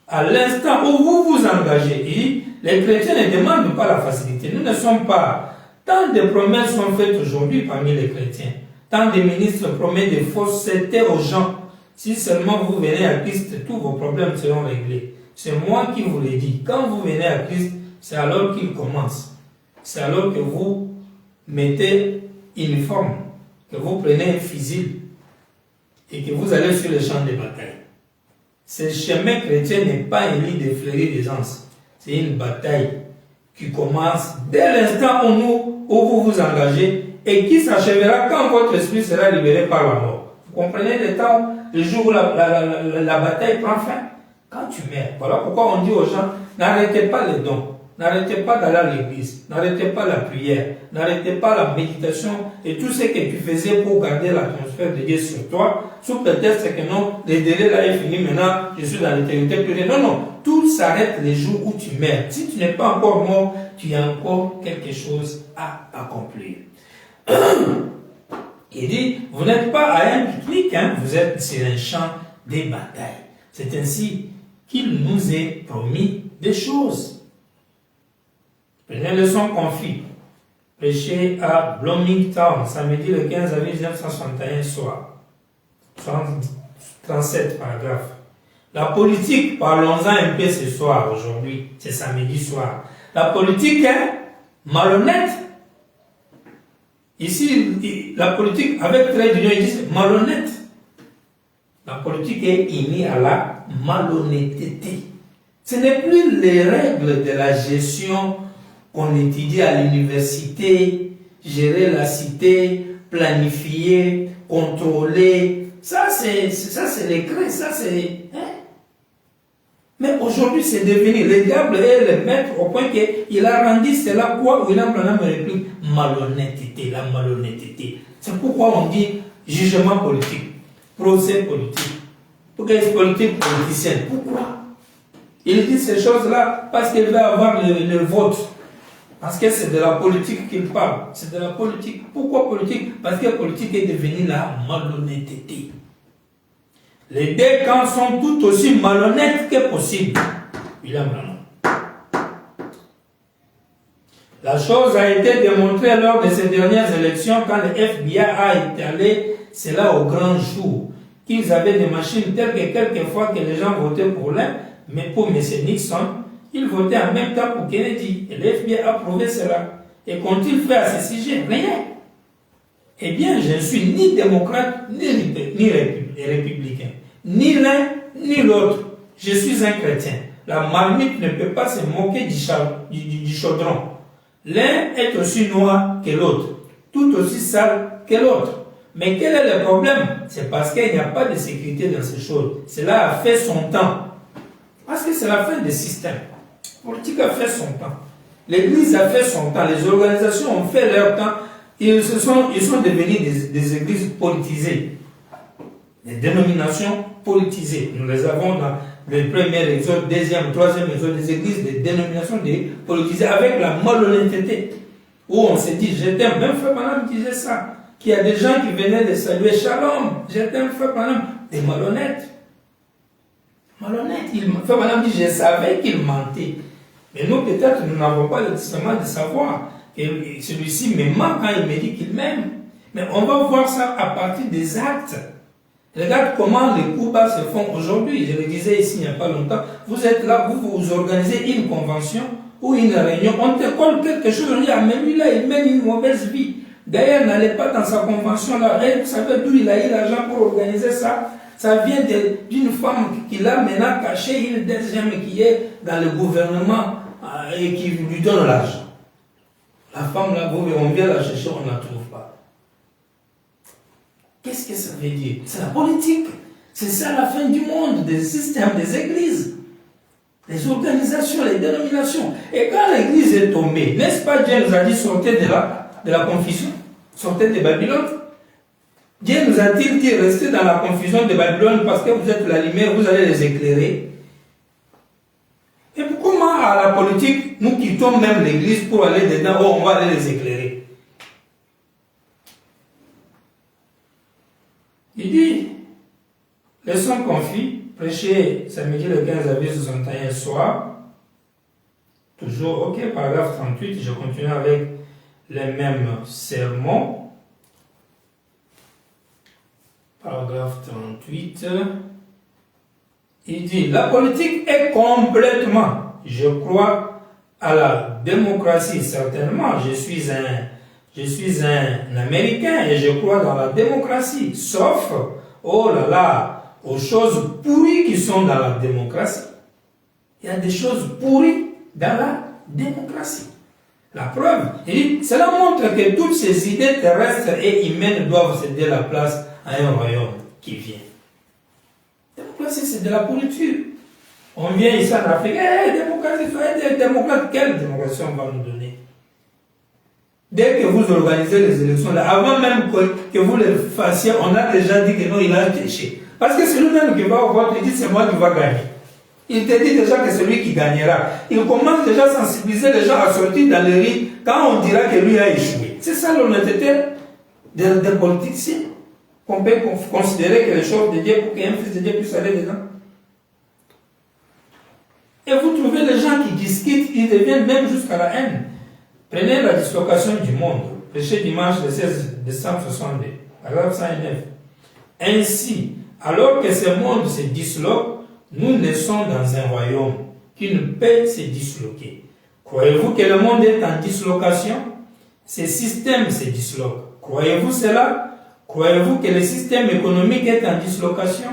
À l'instant où vous vous engagez, les chrétiens ne demandent pas la facilité. Nous ne sommes pas Tant de promesses sont faites aujourd'hui parmi les chrétiens. Tant de ministres promettent des faussetés aux gens. Si seulement vous venez à Christ, tous vos problèmes seront réglés. C'est moi qui vous l'ai dit. Quand vous venez à Christ, c'est alors qu'il commence. C'est alors que vous mettez uniforme, que vous prenez un fusil et que vous allez sur le champ de bataille. Ce chemin chrétien n'est pas un lit de fleuris d'aisance. C'est une bataille qui commence dès l'instant où vous vous engagez et qui s'achèvera quand votre esprit sera libéré par la mort. Vous comprenez le temps, le jour où la bataille prend fin? Quand tu meurs. Voilà pourquoi on dit aux gens, n'arrêtez pas les dons, n'arrêtez pas d'aller à l'église, n'arrêtez pas la prière, n'arrêtez pas la méditation et tout ce que tu faisais pour garder l'atmosphère de Dieu sur toi, sous prétexte que non, le délai là est fini, maintenant je suis dans l'éternité. Non, non, tout s'arrête les jours où tu meurs. Si tu n'es pas encore mort, tu as encore quelque chose à accomplir. Il dit, vous n'êtes pas à un pique-nique, hein, vous êtes sur un champ de bataille. C'est ainsi qu'il nous est promis des choses. Prenez le son confit, prêché à Bloomington, samedi le 15 avril 1961 soir. 37 paragraphes. La politique, parlons-en un peu ce soir, aujourd'hui, c'est samedi soir. La politique est malhonnête. Ici, la politique, avec trait d'union, ils disent malhonnête. La politique est unie à la malhonnêteté. Ce n'est plus les règles de la gestion qu'on étudie à l'université, gérer la cité, planifier, contrôler. Ça, c'est les crins, ça, c'est... Hein? Mais aujourd'hui, c'est devenu, le diable est le maître au point qu'il a rendu cela quoi? Il a pris une réplique, malhonnêteté, la malhonnêteté. C'est pourquoi on dit jugement politique. Procès politique. Pourquoi est-ce politique politicienne? Pourquoi? Il dit ces choses-là parce qu'il veut avoir le vote. Parce que c'est de la politique qu'il parle. C'est de la politique. Pourquoi politique? Parce que la politique est devenue la malhonnêteté. Les deux camps sont tout aussi malhonnêtes que possible. William Branham. La chose a été démontrée lors de ces dernières élections quand le FBI a étalé cela au grand jour, qu'ils avaient des machines telles que quelquefois que les gens votaient pour l'un, mais pour M. Nixon, ils votaient en même temps pour Kennedy. Et le FBI a prouvé cela. Et qu'ont-ils fait à ce sujet? Rien. Eh bien, je ne suis ni démocrate, ni républicain. Ni l'un, ni l'autre. Je suis un chrétien. La marmite ne peut pas se moquer du chaudron. L'un est aussi noir que l'autre, tout aussi sale que l'autre. Mais quel est le problème? C'est parce qu'il n'y a pas de sécurité dans ces choses. Cela a fait son temps. Parce que c'est la fin des systèmes. La politique a fait son temps. L'Église a fait son temps. Les organisations ont fait leur temps. Ils sont devenus des églises politisées. Des dénominations politisées. Nous les avons dans le premier exode, deuxième, troisième exode, des églises, des dénominations politisées avec la malhonnêteté. Où on s'est dit, je t'aime. Même Frère Branham disait ça. Qu'il y a des gens qui venaient les saluer, Shalom, je t'aime, Frère Branham. Des malhonnêtes. Malhonnêtes. Frère Branham dit, je savais qu'il mentait. Mais nous, peut-être, nous n'avons pas le discernement de savoir que celui-ci me ment quand il me dit qu'il m'aime. Mais on va voir ça à partir des actes. Regarde comment les coups bas se font aujourd'hui. Je le disais ici il n'y a pas longtemps. Vous êtes là, vous organisez une convention ou une réunion. On te colle quelque chose, on dit, ah, mais lui là, il mène une mauvaise vie. D'ailleurs, n'allez pas dans sa convention là. Et vous savez d'où il a eu l'argent pour organiser ça? Ça vient d'une femme qu'il a maintenant caché, une deuxième qui est dans le gouvernement et qui lui donne l'argent. La femme là, on vient la chercher, on ne la trouve pas. Qu'est-ce que ça veut dire? C'est la politique. C'est ça la fin du monde, des systèmes, des églises, les organisations, les dénominations. Et quand l'église est tombée, n'est-ce pas Dieu nous a dit sortez de la confusion, sortez de Babylone? Dieu nous a-t-il dit restez dans la confusion de Babylone parce que vous êtes la lumière, vous allez les éclairer? Et comment à la politique, nous quittons même l'église pour aller dedans, oh, on va aller les éclairer? Il dit, leçon confie, prêché samedi le 15 avril 61 soir, toujours, ok, paragraphe 38, je continue avec les mêmes sermons. Paragraphe 38. Il dit, la politique est complètement, je crois à la démocratie, certainement, je suis un Américain et je crois dans la démocratie, sauf, oh là là, aux choses pourries qui sont dans la démocratie. Il y a des choses pourries dans la démocratie. La preuve, cela montre que toutes ces idées terrestres et humaines doivent céder la place à un royaume qui vient. La démocratie, c'est de la pourriture. On vient ici en Afrique, démocratie, soyez des démocrates. Quelle démocratie on va nous donner? Dès que vous organisez les élections, là, avant même que vous les fassiez, on a déjà dit que non, il a triché. Parce que c'est lui-même qui va au vote, il dit c'est moi qui va gagner. Il te dit déjà que c'est lui qui gagnera. Il commence déjà à sensibiliser les gens à sortir dans les rues quand on dira que lui a échoué. C'est ça l'honnêteté des politiciens. Qu'on peut considérer que les choses de Dieu pour qu'un fils de Dieu puisse aller dedans. Et vous trouvez les gens qui discutent, ils deviennent même jusqu'à la haine. Prenez la dislocation du monde. Prêché dimanche le 16 décembre 62. Paragraphe 109. Ainsi, alors que ce monde se disloque, nous naissons dans un royaume qui ne peut se disloquer. Croyez-vous que le monde est en dislocation? Ces systèmes se disloquent. Croyez-vous cela? Croyez-vous que le système économique est en dislocation?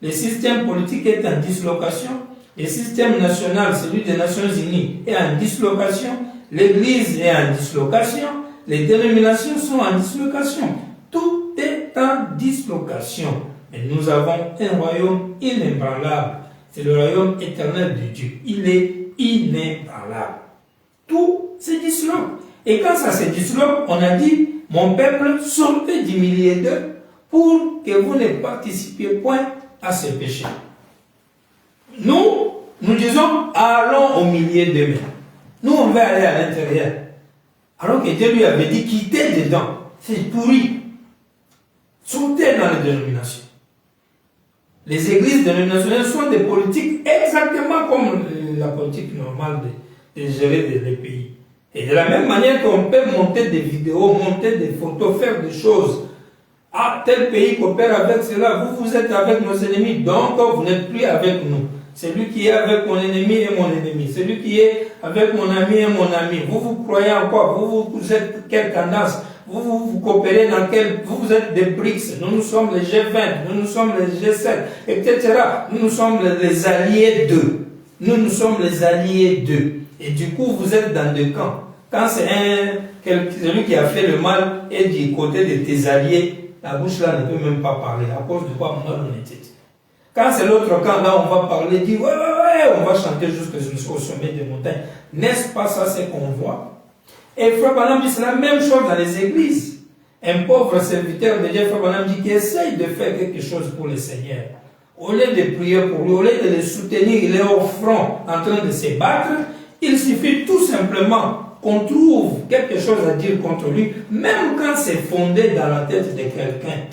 Le système politique est en dislocation? Le système national, celui des Nations Unies, est en dislocation? L'Église est en dislocation? Les dénominations sont en dislocation? Tout est en dislocation. Mais nous avons un royaume inébranlable. C'est le royaume éternel de Dieu. Il est inébranlable. Tout se disloque. Et quand ça se disloque, on a dit, mon peuple, sortez du milieu d'eux pour que vous ne participiez point à ce péché. Nous disons, allons au milieu d'eux. Nous, on va aller à l'intérieur. Alors que Dieu lui avait dit, quittez dedans. C'est pourri. Sortez dans les dénominations. Les églises dénominationnelles sont des politiques exactement comme la politique normale de gérer les pays. Et de la même manière qu'on peut monter des vidéos, monter des photos, faire des choses. Ah, tel pays coopère avec cela, vous êtes avec nos ennemis, donc vous n'êtes plus avec nous. Celui qui est avec mon ennemi est mon ennemi. Celui qui est avec mon ami est mon ami. Vous croyez en quoi? Vous êtes quelle tendance? Vous coopérez dans quel... Vous êtes des BRICS, nous sommes les G20, nous sommes les G7, etc. Nous sommes les alliés d'eux. Nous sommes les alliés d'eux. Et du coup, vous êtes dans deux camps. Quand c'est celui qui a fait le mal et du côté de tes alliés, la bouche là ne peut même pas parler. À cause de quoi? Malhonnêteté. Quand c'est l'autre camp, là, on va parler, dire ouais, on va chanter jusqu'au sommet des montagnes. N'est-ce pas ça, c'est qu'on voit? Et Frère Branham dit c'est la même chose dans les églises. Un pauvre serviteur de Dieu, Frère Branham dit qu'il essaye de faire quelque chose pour le Seigneur. Au lieu de prier pour lui, au lieu de le soutenir, il est au front en train de se battre. Il suffit tout simplement qu'on trouve quelque chose à dire contre lui, même quand c'est fondé dans la tête de quelqu'un.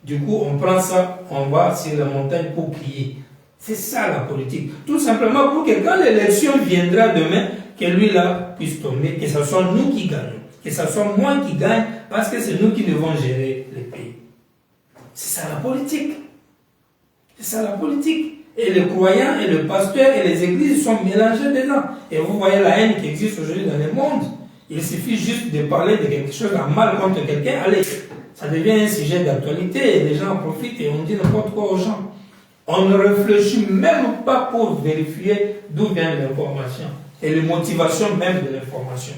Du coup, on prend ça, on va sur la montagne pour prier. C'est ça la politique. Tout simplement pour que quand l'élection viendra demain, que lui là puisse tomber, que ce soit nous qui gagnons, que ce soit moi qui gagne, parce que c'est nous qui devons gérer le pays. C'est ça la politique. C'est ça la politique. Et les croyants et le pasteur et les églises sont mélangés dedans. Et vous voyez la haine qui existe aujourd'hui dans le monde. Il suffit juste de parler de quelque chose en mal contre quelqu'un, allez, ça devient un sujet d'actualité et les gens en profitent et on dit n'importe quoi aux gens. On ne réfléchit même pas pour vérifier d'où vient l'information et les motivations même de l'information.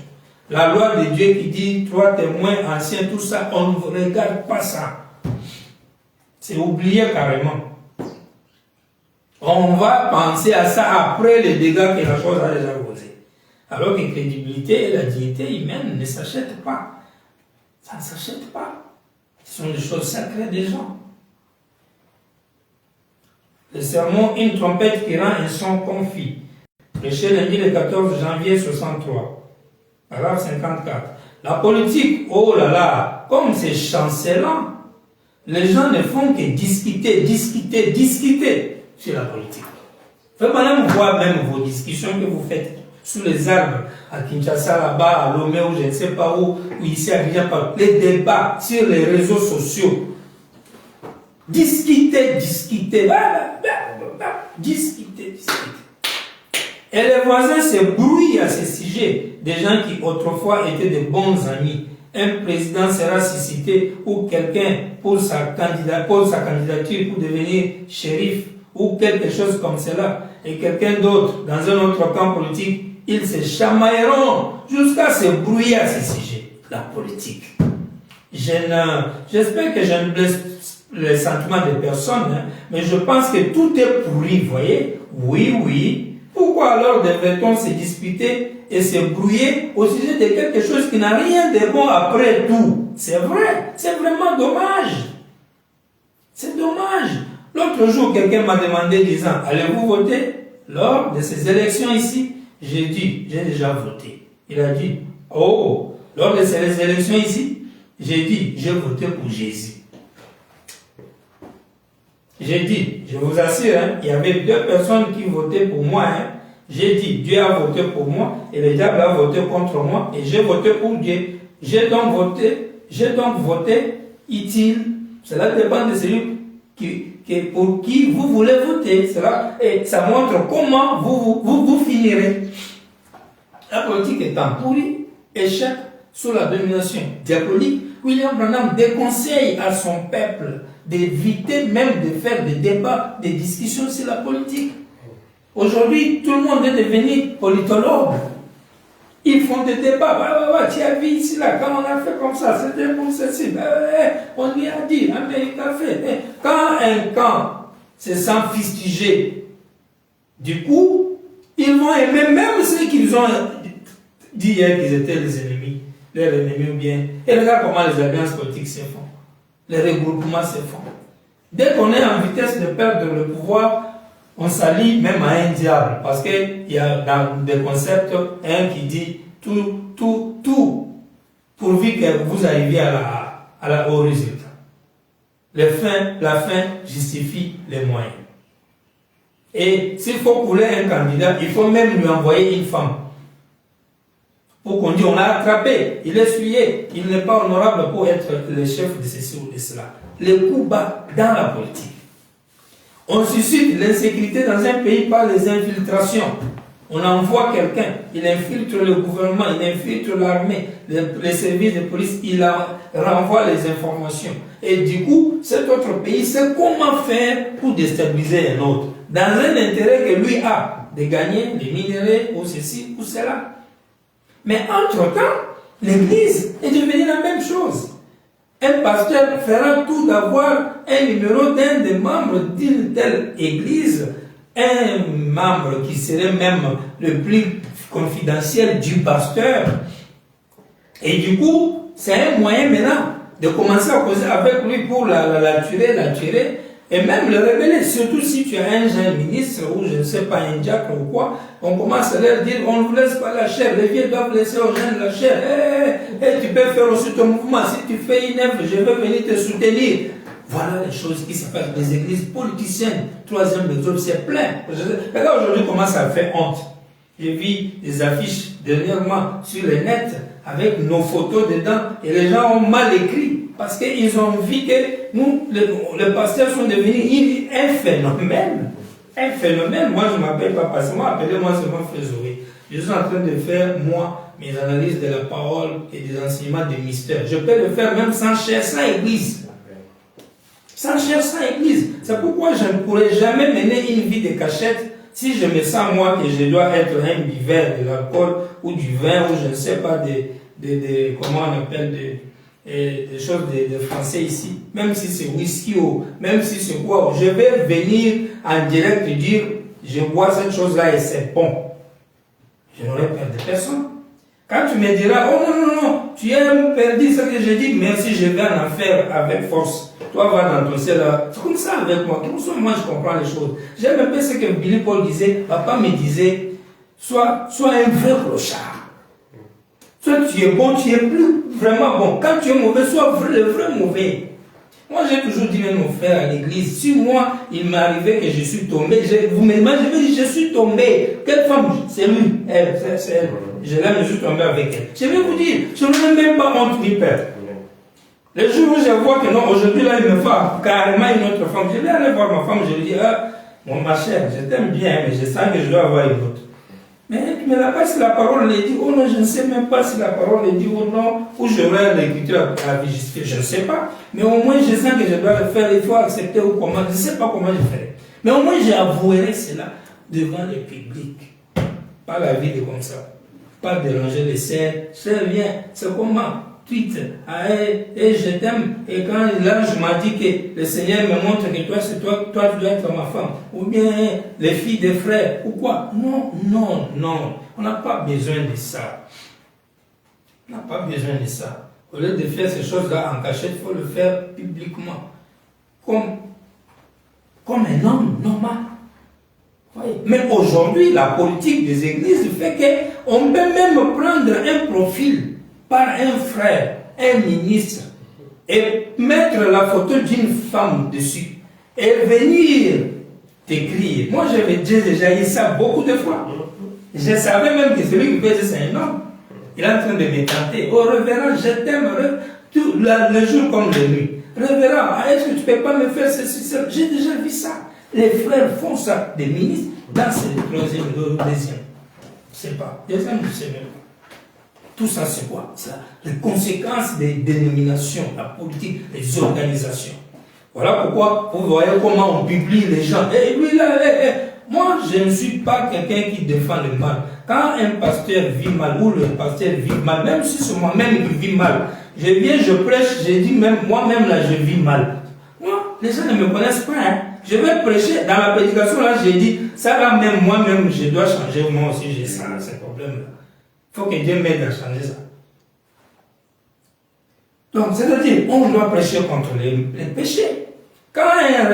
La loi de Dieu qui dit 3 témoins anciens, tout ça, on ne regarde pas ça. C'est oublié carrément. On va penser à ça après les dégâts que la chose a déjà causé. Alors que la crédibilité et la dignité humaine ne s'achètent pas. Ça ne s'achète pas. Ce sont des choses sacrées des gens. Le sermon, une trompette qui rend un son confit. Prêché lundi le 14 janvier 63. Paragraphe 54. La politique, oh là là, comme c'est chancelant. Les gens ne font que discuter sur la politique. Faites madame voir même vos discussions que vous faites sous les arbres, à Kinshasa là-bas, à Lomé ou je ne sais pas où, ou ici à Abidjan, les débats sur les réseaux sociaux. Discuter. Et les voisins se brouillent à ce sujet. Des gens qui autrefois étaient de bons amis. Un président sera suscité ou quelqu'un pour sa candidature pour devenir shérif ou quelque chose comme cela. Et quelqu'un d'autre dans un autre camp politique, ils se chamailleront jusqu'à se brouiller à ce sujet. La politique. J'espère que je ne blesse les sentiments des personnes, hein, mais je pense que tout est pourri, vous voyez? Oui. Pourquoi alors devrait-on se disputer et se brouiller au sujet de quelque chose qui n'a rien de bon après tout? C'est vrai, c'est vraiment dommage. C'est dommage. L'autre jour, quelqu'un m'a demandé disant, allez-vous voter lors de ces élections ici? J'ai dit, j'ai déjà voté. Il a dit, oh, lors de ces élections ici? J'ai dit, j'ai voté pour Jésus. J'ai dit, je vous assure, hein, il y avait 2 personnes qui votaient pour moi. Hein. J'ai dit, Dieu a voté pour moi et le diable a voté contre moi et j'ai voté pour Dieu. J'ai donc voté utile. Cela dépend de celui pour qui vous voulez voter. Et ça montre comment vous finirez. La politique étant pourrie, échec sous la domination diabolique, William Branham déconseille à son peuple d'éviter même de faire des débats, des discussions sur la politique. Aujourd'hui, tout le monde est devenu politologue. Ils font des débats. Tu as vu ici, là, quand on a fait comme ça, c'était pour ceci. On lui a dit, l'Amérique a fait. Quand un camp se sent fustigé, du coup, ils vont aimer même ceux qu'ils ont dit hier qu'ils étaient les ennemis. Leurs ennemis ou bien. Et regarde comment les alliances politiques se font. Les regroupements se font. Dès qu'on est en vitesse de perdre le pouvoir, on s'allie même à un diable. Parce qu'il y a dans des concepts un qui dit tout, pourvu que vous arriviez au résultat. La fin justifie les moyens. Et s'il faut couler un candidat, il faut même lui envoyer une femme. Pour qu'on dise, on l'a attrapé, il est essuyé, il n'est pas honorable pour être le chef de ceci ou de cela. Les coups bas dans la politique. On suscite l'insécurité dans un pays par les infiltrations. On envoie quelqu'un, il infiltre le gouvernement, il infiltre l'armée, les services de police, il renvoie les informations. Et du coup, cet autre pays sait comment faire pour déstabiliser un autre. Dans un intérêt que lui a, de gagner des minéraux ou ceci ou cela. Mais entre-temps, l'Église est devenue la même chose. Un pasteur fera tout d'avoir un numéro d'un des membres d'une telle église, un membre qui serait même le plus confidentiel du pasteur. Et du coup, c'est un moyen maintenant de commencer à causer avec lui pour la tuer, et même le révéler. Surtout si tu as un jeune ministre ou je ne sais pas, un diacre ou quoi, on commence à leur dire, on ne vous laisse pas la chair, les vieux doivent laisser aux jeunes la chair. Tu peux faire aussi ton mouvement, si tu fais une œuvre, je vais venir te soutenir. Voilà les choses qui se passent. Les églises politiciennes, 3e exode, c'est plein. Regarde aujourd'hui comment ça fait honte. J'ai vu des affiches dernièrement sur le net avec nos photos dedans et les gens ont mal écrit. Parce qu'ils ont vu que nous, les pasteurs sont devenus un phénomène. Un phénomène. Moi, je ne m'appelle pas pasteur. Appelez-moi seulement Frézoé. Je suis en train de faire, moi, mes analyses de la parole et des enseignements des mystères. Je peux le faire même sans chair, sans église. Sans chair, sans église. C'est pourquoi je ne pourrais jamais mener une vie de cachette si je me sens, moi, que je dois être un buveur de l'alcool ou du vin ou je ne sais pas, comment on appelle, des choses de français ici, même si c'est whisky ou même si c'est quoi, je vais venir en direct et dire je bois cette chose-là et c'est bon. Je n'aurai perdu personne. Quand tu me diras, oh non, tu as perdu ce que j'ai dit, merci, je vais en faire avec force. Toi, va dans ton ciel, c'est comme ça avec moi. Comme ça, moi, je comprends les choses. J'aime un peu ce que Billy Paul disait. Papa me disait, sois un vrai clochard. Soit tu es bon, tu es plus vraiment bon. Quand tu es mauvais, sois le vrai mauvais. Moi, j'ai toujours dit même aux frères à l'église, si moi, il m'est arrivé que je suis tombé, vous m'imaginez, je vais dire, je suis tombé. Quelle femme? C'est lui, elle, c'est elle. Je l'aime, je suis tombé avec elle. Je vais vous dire, je n'ai même pas honte ni peur. Le jour où je vois que non, aujourd'hui là, il me fait carrément une autre femme, je vais aller voir ma femme, je lui dis, ah, ma chère, je t'aime bien, mais je sens que je dois avoir une autre. Mais là-bas, si la parole le dit, oh non, je ne sais même pas si la parole le dit ou non, ou j'aurai l'écriture à justifier, je ne sais pas. Mais au moins, je sens que je dois le faire, il faut accepter ou comment, je ne sais pas comment je ferai. Mais au moins, j'avouerai cela devant le public. Pas la vie de comme ça. Pas déranger les sœurs. Sœur, viens, c'est comment? Tweet, et je t'aime. Et quand l'ange m'a dit que le Seigneur me montre que toi, c'est toi, tu dois être ma femme. Ou bien les filles des frères, ou quoi. Non, non, non. On n'a pas besoin de ça. On n'a pas besoin de ça. Au lieu de faire ces choses-là en cachette, il faut le faire publiquement. Comme un homme normal. Voyez. Mais aujourd'hui, la politique des églises fait qu'on peut même prendre un profil par un frère, un ministre, et mettre la photo d'une femme dessus, et venir t'écrire. Moi, j'avais déjà eu ça beaucoup de fois. Je savais même que celui qui faisait, c'est un homme. Il est en train de me tenter. Oh, révérend, je t'aime, tout le jour comme la nuit. Révérend, est-ce que tu ne peux pas me faire ceci, ça? J'ai déjà vu ça. Les frères font ça, des ministres, dans le troisième, le deuxième. Je ne sais pas. Deuxième, je ne sais même pas. Tout ça, c'est quoi? C'est les conséquences des dénominations, la politique, les organisations. Voilà pourquoi vous voyez comment on publie les gens. Et lui, là, moi, je ne suis pas quelqu'un qui défend le mal. Quand un pasteur vit mal, ou le pasteur vit mal, même si c'est moi-même qui vis mal, je viens, je prêche, je dis même, moi-même là, je vis mal. Moi, les gens ne me connaissent pas, hein. Je vais prêcher, dans la prédication là, j'ai dit, ça là même, moi-même, je dois changer, moi aussi j'ai ça, ce problème-là. Il faut que Dieu m'aide à changer ça. Donc, c'est-à-dire, on doit prêcher contre les péchés. Quand un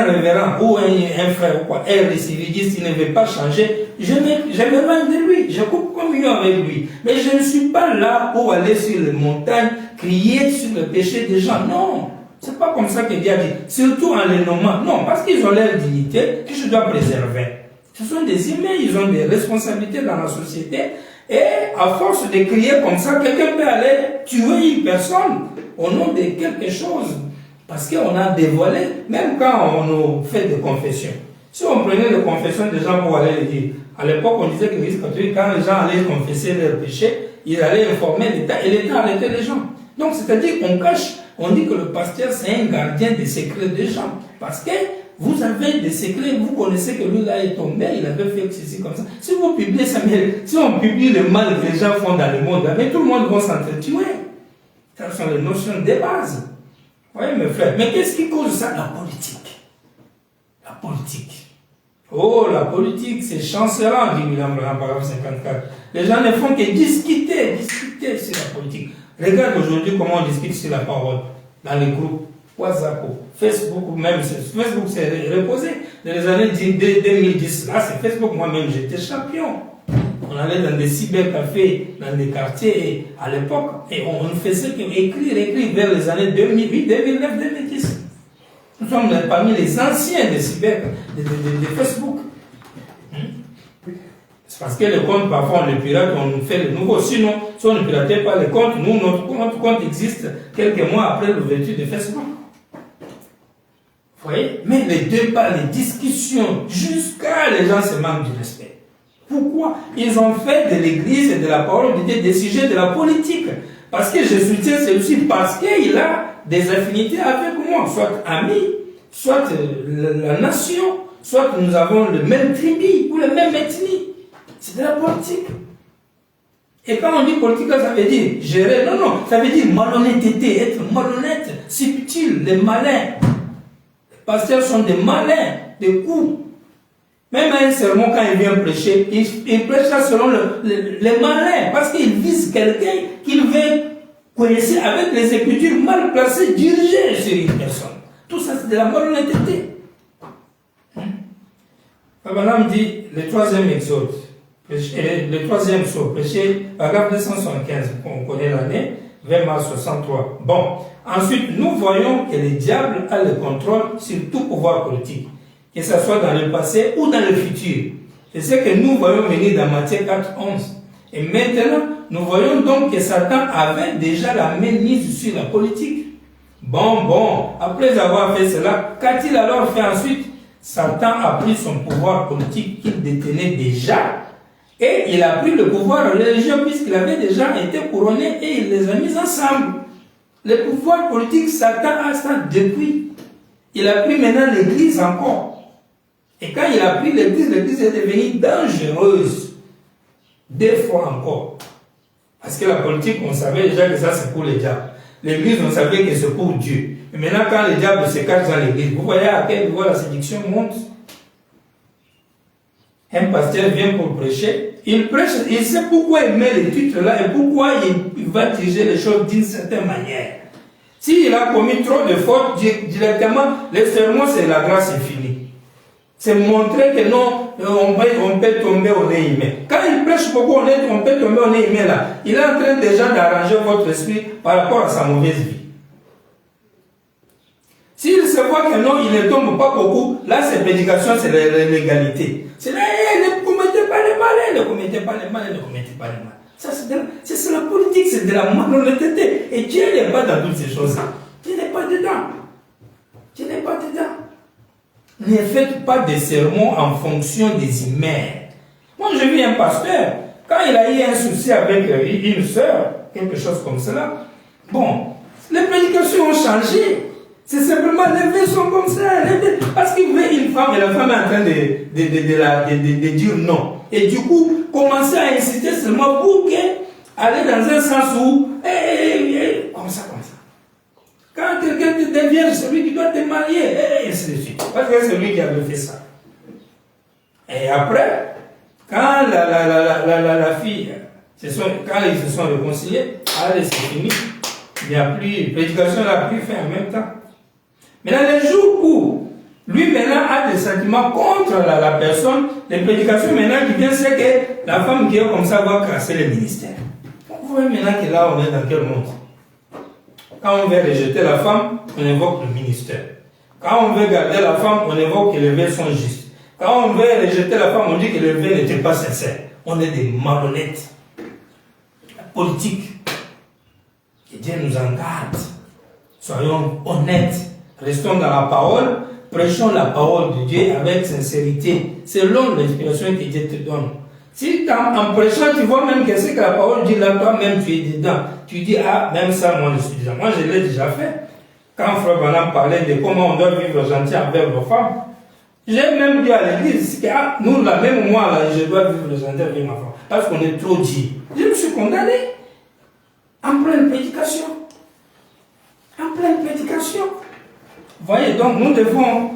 révérend ou un frère ou quoi, un récidiviste, il ne veut pas changer, je m'éloigne de lui, je coupe communion avec lui. Mais je ne suis pas là pour aller sur les montagnes, crier sur le péché des gens. Non, c'est pas comme ça que Dieu a dit. Surtout en les nommant. Non, parce qu'ils ont leur dignité que je dois préserver. Ce sont des humains, ils ont des responsabilités dans la société. Et à force de crier comme ça, quelqu'un peut aller tuer une personne au nom de quelque chose. Parce qu'on a dévoilé, même quand on nous fait des confessions. Si on prenait les confessions des gens pour aller les dire, à l'époque on disait que l'Église catholique, quand les gens allaient confesser leurs péchés, ils allaient informer l'État et l'État arrêtait les gens. Donc c'est-à-dire qu'on cache, on dit que le pasteur c'est un gardien des secrets des gens. Parce que vous avez des secrets, vous connaissez que lui là est tombé, il avait fait ceci comme ça. Si vous publiez ça, mais si on publie le mal que les gens font dans le monde, mais tout le monde va s'entretuer. Ce sont les notions de base. Vous voyez mes frères, mais qu'est-ce qui cause ça? La politique. La politique. Oh, la politique, c'est chancelant, dit William Branham, paragraphe 54. Les gens ne font que discuter sur la politique. Regarde aujourd'hui comment on discute sur la parole, dans les groupes, WhatsApp, Facebook, même, Facebook s'est reposé. Dans les années 2010, là, c'est Facebook, moi-même, j'étais champion. On allait dans des cybercafés, dans des quartiers, et à l'époque, et on ne faisait qu'écrire vers les années 2008, 2009, 2010. Nous sommes parmi les anciens des cyber, de Facebook. C'est parce que les comptes, parfois, on les pirate, on fait les nouveaux. Sinon, si on ne piratait pas les comptes, nous, notre compte existe quelques mois après l'ouverture de Facebook. Vous voyez? Mais les débats, les discussions, jusqu'à les gens se manquent du respect. Pourquoi? Ils ont fait de l'Église et de la parole de Dieu des sujets de la politique. Parce que je soutiens celui-ci, parce qu'il a des affinités avec moi, soit amis, soit la nation, soit nous avons le même tribu ou la même ethnie. C'est de la politique. Et quand on dit politique, ça veut dire gérer. Non, non, ça veut dire malhonnêteté, être malhonnête, subtil, les malins. Les pasteurs sont des malins, des coups. Même un sermon, quand il vient prêcher, il prêche ça selon les malins, parce qu'il vise quelqu'un qu'il veut connaître avec les écritures mal placées, dirigées sur une personne. Tout ça, c'est de la malhonnêteté. Abraham dit, le troisième exode, le troisième saut, prêché, paragraphe 275, on connaît l'année, 20 mars 63. Bon, ensuite, nous voyons que le diable a le contrôle sur tout pouvoir politique, que ce soit dans le passé ou dans le futur. C'est ce que nous voyons venir dans Matthieu 4, 11. Et maintenant, nous voyons donc que Satan avait déjà la main mise sur la politique. Bon, après avoir fait cela, qu'a-t-il alors fait ensuite? Satan a pris son pouvoir politique qu'il détenait déjà et il a pris le pouvoir religieux puisqu'il avait déjà été couronné et il les a mis ensemble. Le pouvoir politique, Satan a ça depuis. Il a pris maintenant l'église encore. Et quand il a pris l'église est devenue dangereuse. 2 fois encore. Parce que la politique, on savait déjà que ça c'est pour le diable. L'église, on savait que c'est pour Dieu. Mais maintenant, quand le diable se cache dans l'église, vous voyez à quel niveau la séduction monte. Un pasteur vient pour prêcher. Il prêche, il sait pourquoi il met les titres là et pourquoi il va diriger les choses d'une certaine manière. S'il a commis trop de fautes, directement, le sermon, c'est la grâce infinie. C'est montrer que non, on peut tomber au nez humain. Quand il prêche beaucoup, on peut tomber au nez humain là. Il est en train déjà d'arranger votre esprit par rapport à sa mauvaise vie. S'il se voit que non, il ne tombe pas beaucoup, là, ses prédications, c'est l'égalité. C'est là, ne commettez pas le mal, ne commettez pas le mal, ne commettez pas le mal. Ça, c'est la politique, c'est de la malhonnêteté. Et Dieu n'est pas dans toutes ces choses-là. Dieu n'est pas dedans. Dieu n'est pas dedans. Ne faites pas des sermons en fonction des humains. Moi, j'ai vu un pasteur, quand il a eu un souci avec une sœur, quelque chose comme cela, bon, les prédications ont changé. C'est simplement, les vœux sont comme ça. Parce qu'il veut une femme et la femme est en train de dire non. Et du coup, commencer à insister seulement pour aller dans un sens où, comme ça. Quand quelqu'un te devient celui qui doit te marier, et ainsi de suite. Parce que c'est lui qui avait fait ça. Et après, quand la fille, quand ils se sont réconciliés, allez, c'est fini. Il n'y a plus, prédication n'a plus fait en même temps. Maintenant, les jours où lui maintenant a des sentiments contre la personne, les prédications maintenant qui viennent, c'est que la femme qui est comme ça va casser le ministère. Vous voyez maintenant que là, on est dans quel monde? Quand on veut rejeter la femme, on évoque le ministère. Quand on veut garder la femme, on évoque que les vœux sont justes. Quand on veut rejeter la femme, on dit que les vœux n'étaient pas sincères. On est des malhonnêtes. La politique. Que Dieu nous en garde. Soyons honnêtes. Restons dans la parole. Prêchons la parole de Dieu avec sincérité, selon l'inspiration que Dieu te donne. Si en prêchant, tu vois même que c'est que la parole dit là, toi-même tu es dedans. Tu dis, ah, même ça, moi je suis dedans. Moi je l'ai déjà fait. Quand Frère Branham parlait de comment on doit vivre gentil envers nos femmes, j'ai même dit à l'église que nous, là, même moi, là, je dois vivre gentil avec ma femme. Parce qu'on est trop dit. Je me suis condamné. En pleine prédication. En pleine prédication. Vous voyez, donc nous devons,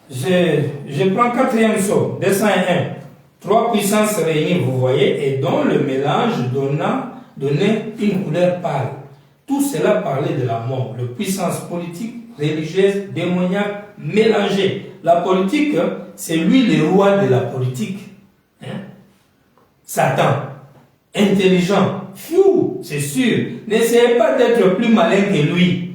je prends 4e saut, 201. 3 puissances réunies, vous voyez, et dont le mélange donnait une couleur pâle. Tout cela parlait de la mort, de puissance politique, religieuse, démoniaque, mélangée. La politique, c'est lui le roi de la politique. Satan, intelligent, fou, c'est sûr. N'essayez pas d'être plus malin que lui.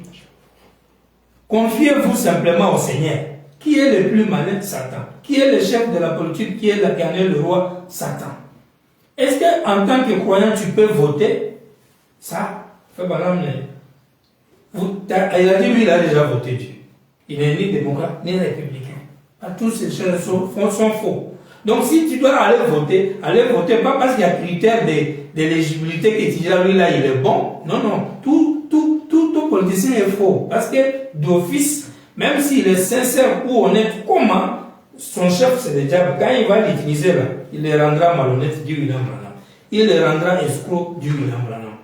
Confiez-vous simplement au Seigneur. Qui est le plus malin? Satan. Qui est le chef de la politique? Qui est le roi? Satan. Est-ce qu'en tant que croyant, tu peux voter? Ça, il a dit, lui, il a déjà voté Dieu. Il n'est ni démocrate, ni républicain. Tous ces choses sont faux. Donc, si tu dois aller voter pas parce qu'il y a critère d'éligibilité que tu dis là, lui, là, il est bon. Non. Tout politicien est faux. Parce que d'office, même s'il est sincère ou honnête, comment son chef, c'est le diable. Quand il va l'utiliser là, il le rendra malhonnête, Dieu William Branham. Il le rendra escroc, Dieu William Branham.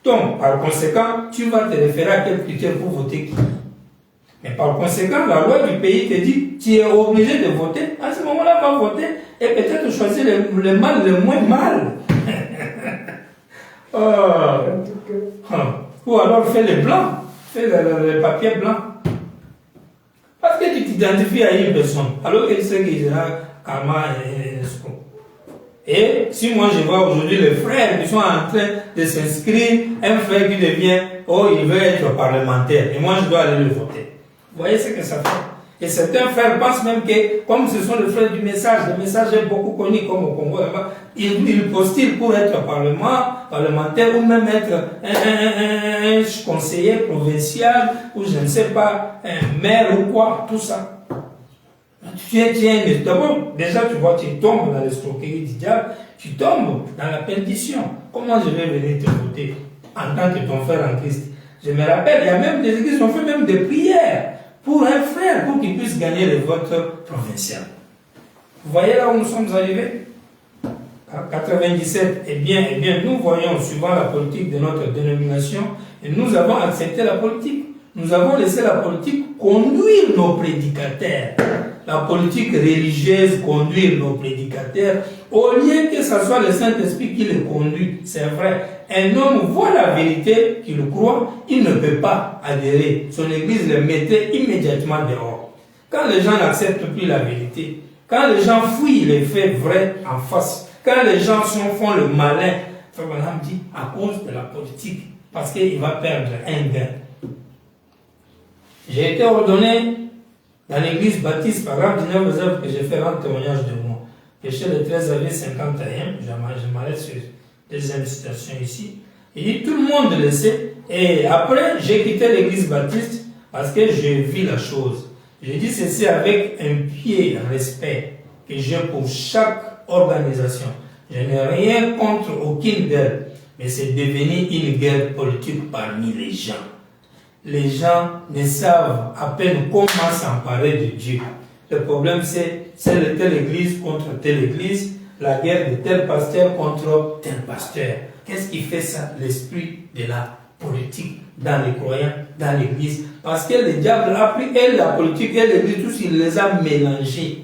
Donc, par conséquent, tu vas te référer à quel critère pour voter qui. Mais par conséquent, la loi du pays te dit, tu es obligé de voter. À ce moment-là, va voter et peut-être choisir le mal, le moins mal. Ou alors fais le blanc, fais le papier blanc. Parce que tu t'identifies à une personne, alors qu'elle sait qu'il sera karma et escroc. Et si moi je vois aujourd'hui les frères qui sont en train de s'inscrire, un frère qui devient, oh, il veut être parlementaire, et moi je dois aller le voter. Vous voyez ce que ça fait? Et certains frères pensent même que, comme ce sont les frères du message, le message est beaucoup connu comme au Congo là-bas, ils postulent pour être parlementaire ou même être un conseiller provincial ou je ne sais pas, un maire ou quoi, tout ça. D'abord, déjà tu vois, tu tombes dans l'escroquerie du diable, tu tombes dans la perdition. Comment je vais venir te voter en tant que ton frère en Christ? Je me rappelle, il y a même des églises qui ont fait même des prières pour un frère, pour qu'il puisse gagner le vote provincial. Vous voyez là où nous sommes arrivés? En 97, eh bien, nous voyons, suivant la politique de notre dénomination, et nous avons accepté la politique. Nous avons laissé la politique conduire nos prédicateurs. La politique religieuse conduire nos prédicateurs, au lieu que ce soit le Saint-Esprit qui les conduit. C'est vrai. Un homme voit la vérité, qu'il croit, il ne peut pas adhérer. Son église le mettait immédiatement dehors. Quand les gens n'acceptent plus la vérité, quand les gens fuient les faits vrais en face, quand les gens font le malin, Frère Branham dit, à cause de la politique, parce qu'il va perdre un gain. J'ai été ordonné dans l'église baptiste, par exemple, 19 œuvres que j'ai fait rendre témoignage de moi. Péché le 13 avril 51, je m'arrête sur deuxième citation ici. Il dit, tout le monde le sait. Et après, j'ai quitté l'église baptiste parce que j'ai vu la chose. J'ai dit ceci avec un pied respect que j'ai pour chaque organisation. Je n'ai rien contre aucune d'elles, mais c'est devenu une guerre politique parmi les gens. Les gens ne savent à peine comment s'emparer de Dieu. Le problème, c'est telle église contre telle église, la guerre de tel pasteur contre tel pasteur. Qu'est-ce qui fait ça? L'esprit de la politique dans les croyants, dans l'église. Parce que le diable a pris la politique et l'église, tous, il les a mélangés.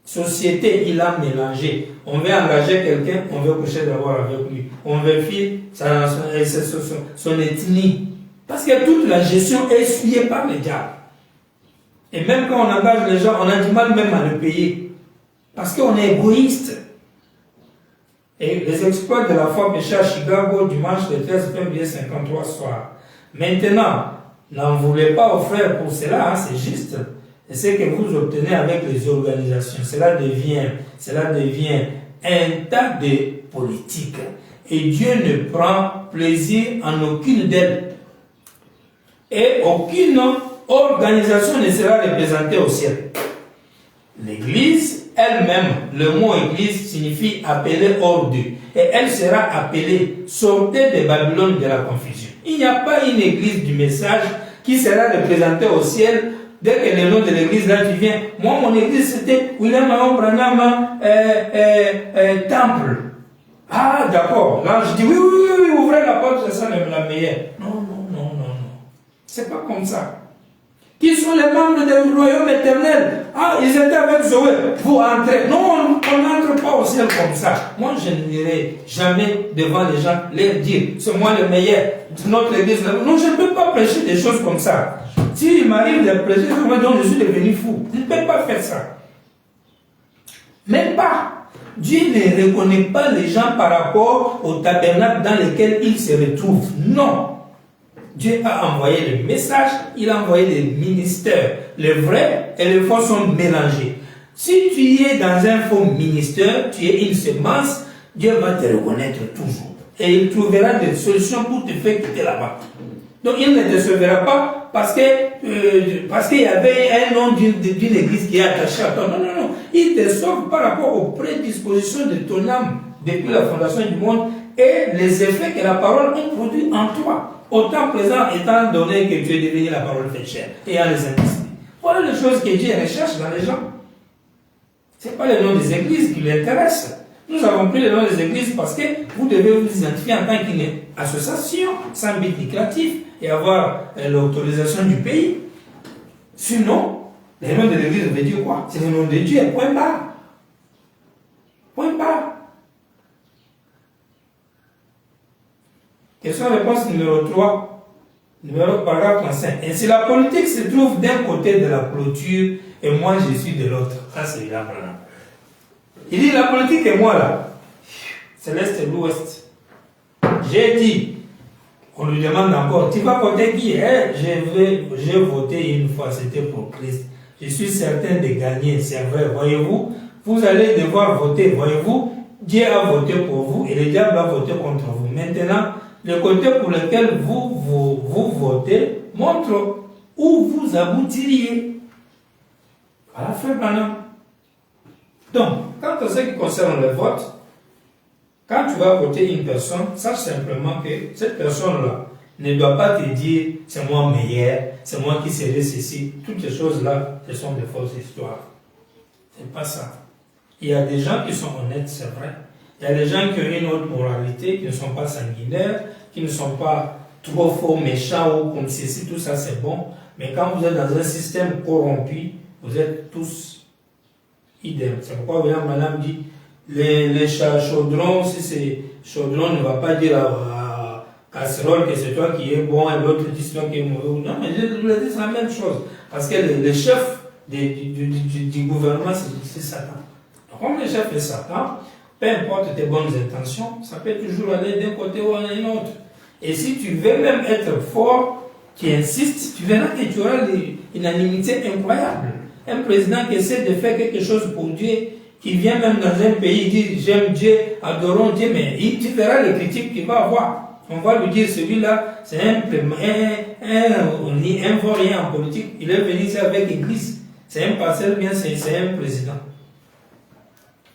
Société, il a mélangé. On veut engager quelqu'un, on veut coucher d'abord avec lui. On vérifie son ethnie. Parce que toute la gestion est essuyée par le diable. Et même quand on engage les gens, on a du mal même à le payer. Parce qu'on est égoïste. Et les exploits de la foi péchée à Chicago, dimanche le 13 février 53 soir. Maintenant, n'en voulez pas aux frères pour cela, hein, c'est juste. Et ce que vous obtenez avec les organisations, cela devient un tas de politique. Et Dieu ne prend plaisir en aucune d'elles. Et aucune organisation ne sera représentée au ciel. L'Église elle-même, le mot Église signifie appeler hors d'eux. Et elle sera appelée sortez de Babylone de la confusion. Il n'y a pas une Église du message qui sera représentée au ciel. Dès que le nom de l'église, là, tu viens. Moi, mon église, c'était William Mahon Branham Temple. Ah, d'accord. Là, je dis, oui, ouvrez la porte, c'est ça la meilleure. Non. C'est pas comme ça. Qui sont les membres du royaume éternel? Ah, ils étaient avec Zoé. Vous entrez. Non, on n'entre pas au ciel comme ça. Moi, je n'irai jamais devant les gens leur dire, c'est moi le meilleur de notre église. Non, je ne peux pas prêcher des choses comme ça. S'il m'arrive de prêcher, donc je suis devenu fou. Je ne peux pas faire ça. Même pas. Dieu ne reconnaît pas les gens par rapport au tabernacle dans lequel ils se retrouvent. Non. Dieu a envoyé le message, il a envoyé les ministères. Les vrais et les faux sont mélangés. Si tu es dans un faux ministère, tu es une semence, Dieu va te reconnaître toujours. Et il trouvera des solutions pour te faire quitter là-bas. Donc il ne te sauvera pas parce qu'il y avait un nom d'une église qui est attaché à toi. Non. Il te sauve par rapport aux prédispositions de ton âme depuis la fondation du monde et les effets que la parole a produit en toi. Au temps présent, étant donné que tu es devenu la parole faite chair et en les intestins. Voilà les choses que Dieu recherche dans les gens. Ce n'est pas le nom des églises qui l'intéressent. Nous avons pris le nom des églises parce que vous devez vous identifier en tant qu'une association sans but lucratif et avoir l'autorisation du pays. Sinon, le nom de l'église veut dire quoi? C'est le nom de Dieu, point barre. Point barre. Question-réponse numéro 3, paragraphe 35. Ainsi, la politique se trouve d'un côté de la clôture et moi je suis de l'autre. Ça, c'est William Branham. Il dit la politique et moi là. c'est l'Est et l'Ouest. J'ai dit, on lui demande encore, tu vas voter qui? J'ai voté une fois, c'était pour Christ. Je suis certain de gagner, c'est vrai, voyez-vous. Vous allez devoir voter, voyez-vous. Dieu a voté pour vous et le diable a voté contre vous. Maintenant, le côté pour lequel vous votez montre où vous aboutiriez. Voilà, frère Branham. Donc, quant à ce qui concerne le vote, quand tu vas voter une personne, sache simplement que cette personne-là ne doit pas te dire c'est moi meilleur, c'est moi qui serai ceci. Toutes ces choses-là, ce sont des fausses histoires. C'est pas ça. Il y a des gens qui sont honnêtes, c'est vrai. Il y a des gens qui ont une autre moralité, qui ne sont pas sanguinaires, qui ne sont pas trop faux, méchants ou comme ceci, tout ça c'est bon. Mais quand vous êtes dans un système corrompu, vous êtes tous idem. C'est pourquoi William Branham dit les chaudrons, si c'est chaudron, ne va pas dire à casserole que c'est toi qui es bon et l'autre dit c'est toi qui es mauvais. Non, mais je vous dis c'est la même chose. Parce que le chef du gouvernement, c'est Satan. Donc, comme le chef est Satan, peu importe tes bonnes intentions, ça peut toujours aller d'un côté ou à un autre. Et si tu veux même être fort, qui insiste, tu verras que tu auras une animité incroyable. Un président qui essaie de faire quelque chose pour Dieu, qui vient même dans un pays dire j'aime Dieu, adorons Dieu, mais tu verras les critiques qu'il va avoir. On va lui dire celui-là, c'est un vaurien en politique, il est venu ici avec l'église, c'est un pasteur bien, c'est un président.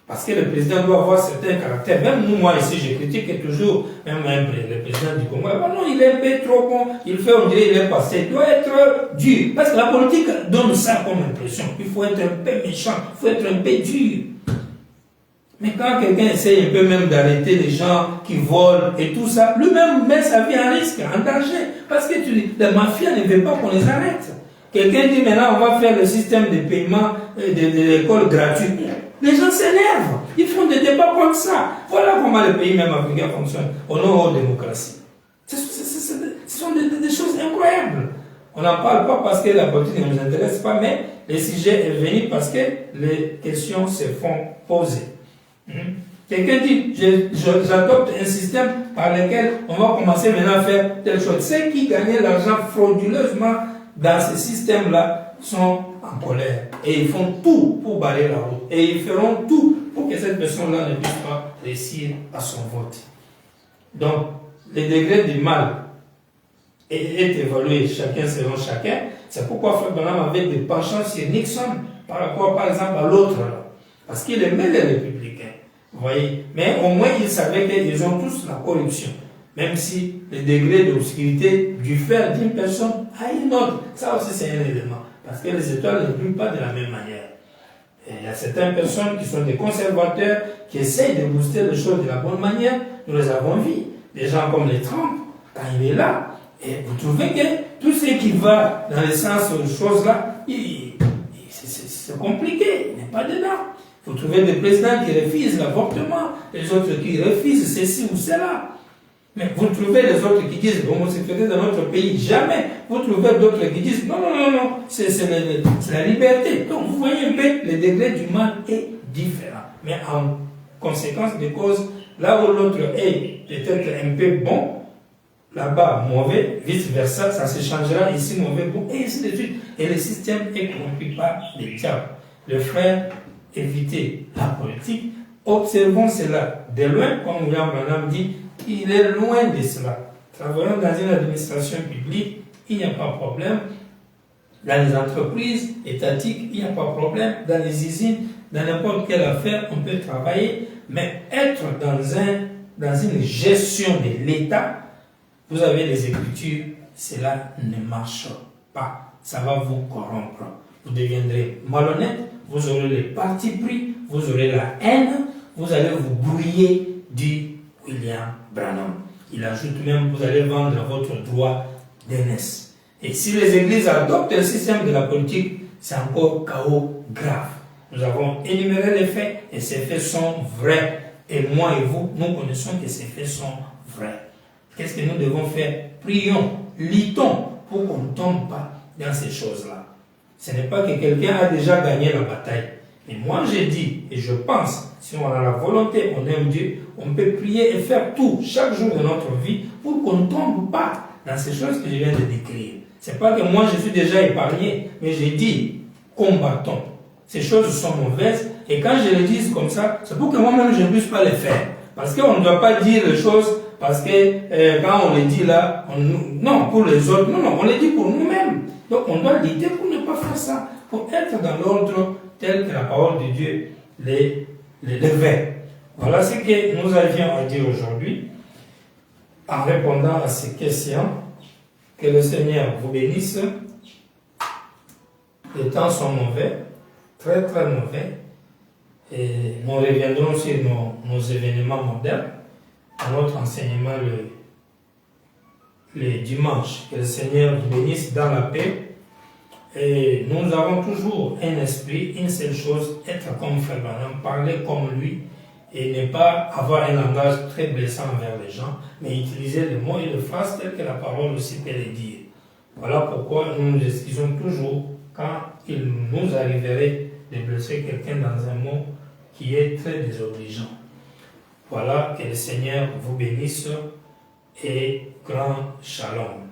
Parce que le président doit avoir certains caractères. Même moi ici, je critique toujours, même le président du Congo. Oh non, il est un peu trop bon, il fait, on dirait, il est passé. Il doit être dur. Parce que la politique donne ça comme impression. Il faut être un peu méchant, il faut être un peu dur. Mais quand quelqu'un essaye un peu même d'arrêter les gens qui volent et tout ça, lui-même met sa vie en risque, en danger. Parce que la mafia ne veut pas qu'on les arrête. Quelqu'un dit maintenant on va faire le système de paiement de l'école gratuite. Les gens s'énervent. Ils font des débats comme ça. Voilà comment le pays même africain fonctionne au nom de la démocratie. Ce sont des choses incroyables. On n'en parle pas parce que la politique ne nous intéresse pas, mais le sujet est venu parce que les questions se font poser. Quelqu'un dit, j'adopte un système par lequel on va commencer maintenant à faire telle chose. Ceux qui gagnaient l'argent frauduleusement dans ce système-là sont en colère. Et ils font tout pour barrer la route. Et ils feront tout pour que cette personne-là ne puisse pas réussir à son vote. Donc, le degré du mal est évalué chacun selon chacun. C'est pourquoi Frère Branham avait des penchants sur Nixon par rapport, par exemple, à l'autre. Parce qu'il aimait les républicains. Vous voyez? Mais au moins, il savait qu'ils ont tous la corruption. Même si le degré d'obscurité du faire d'une personne à une autre, ça aussi c'est un élément. Parce que les étoiles ne brillent pas de la même manière. Et il y a certaines personnes qui sont des conservateurs, qui essayent de booster les choses de la bonne manière. Nous les avons vus. Des gens comme les Trump, quand il est là, et vous trouvez que tout ce qui va dans le sens de choses-là, c'est compliqué, il n'est pas dedans. Vous trouvez des présidents qui refusent l'avortement, les autres qui refusent ceci ou cela. Mais vous trouvez les autres qui disent l'homosexualité dans notre pays, jamais. Vous trouvez d'autres qui disent non, c'est la liberté. Donc vous voyez un peu, le degré du mal est différent. Mais en conséquence de cause, là où l'autre est peut-être un peu bon, là-bas mauvais, vice-versa, ça se changera ici mauvais, bon, et ainsi de suite. Et le système est corrompu par les diables. Le frère, évitez la politique. Observons cela de loin, comme William Branham dit, il est loin de cela. Travaillant dans une administration publique, il n'y a pas de problème. Dans les entreprises étatiques, il n'y a pas de problème. Dans les usines, dans n'importe quelle affaire, on peut travailler. Mais être dans une gestion de l'État, vous avez les écritures, cela ne marche pas. Ça va vous corrompre. Vous deviendrez malhonnête, vous aurez les partis pris, vous aurez la haine, vous allez vous brouiller du William Branham. Il ajoute même, vous allez vendre votre droit d'aînesse. Et si les églises adoptent le système de la politique, c'est encore chaos grave. Nous avons énuméré les faits et ces faits sont vrais. Et moi et vous, nous connaissons que ces faits sont vrais. Qu'est-ce que nous devons faire? Prions, luttons pour qu'on ne tombe pas dans ces choses-là. Ce n'est pas que quelqu'un a déjà gagné la bataille. Mais moi j'ai dit, et je pense, si on a la volonté, on aime Dieu, on peut prier et faire tout, chaque jour de notre vie, pour qu'on ne tombe pas dans ces choses que je viens de décrire. C'est pas que moi je suis déjà épargné, mais j'ai dit, combattons. Ces choses sont mauvaises, et quand je les dis comme ça, c'est pour que moi-même je ne puisse pas les faire. Parce qu'on ne doit pas dire les choses, parce que quand on les dit là, non, pour les autres, non, on les dit pour nous-mêmes. Donc on doit lutter pour ne pas faire ça, pour être dans l'ordre tel que la parole de Dieu les veut. Voilà ce que nous avions à dire aujourd'hui, en répondant à ces questions. Que le Seigneur vous bénisse. Les temps sont mauvais, très très mauvais. Et nous reviendrons sur nos événements modernes, à notre enseignement le dimanche. Que le Seigneur vous bénisse dans la paix. Et nous avons toujours un esprit, une seule chose, être comme Frère Branham, parler comme lui, et ne pas avoir un langage très blessant envers les gens, mais utiliser les mots et les phrases telles que la parole aussi peut les dire. Voilà pourquoi nous nous excusons toujours quand il nous arriverait de blesser quelqu'un dans un mot qui est très désobligeant. Voilà, que le Seigneur vous bénisse et grand shalom.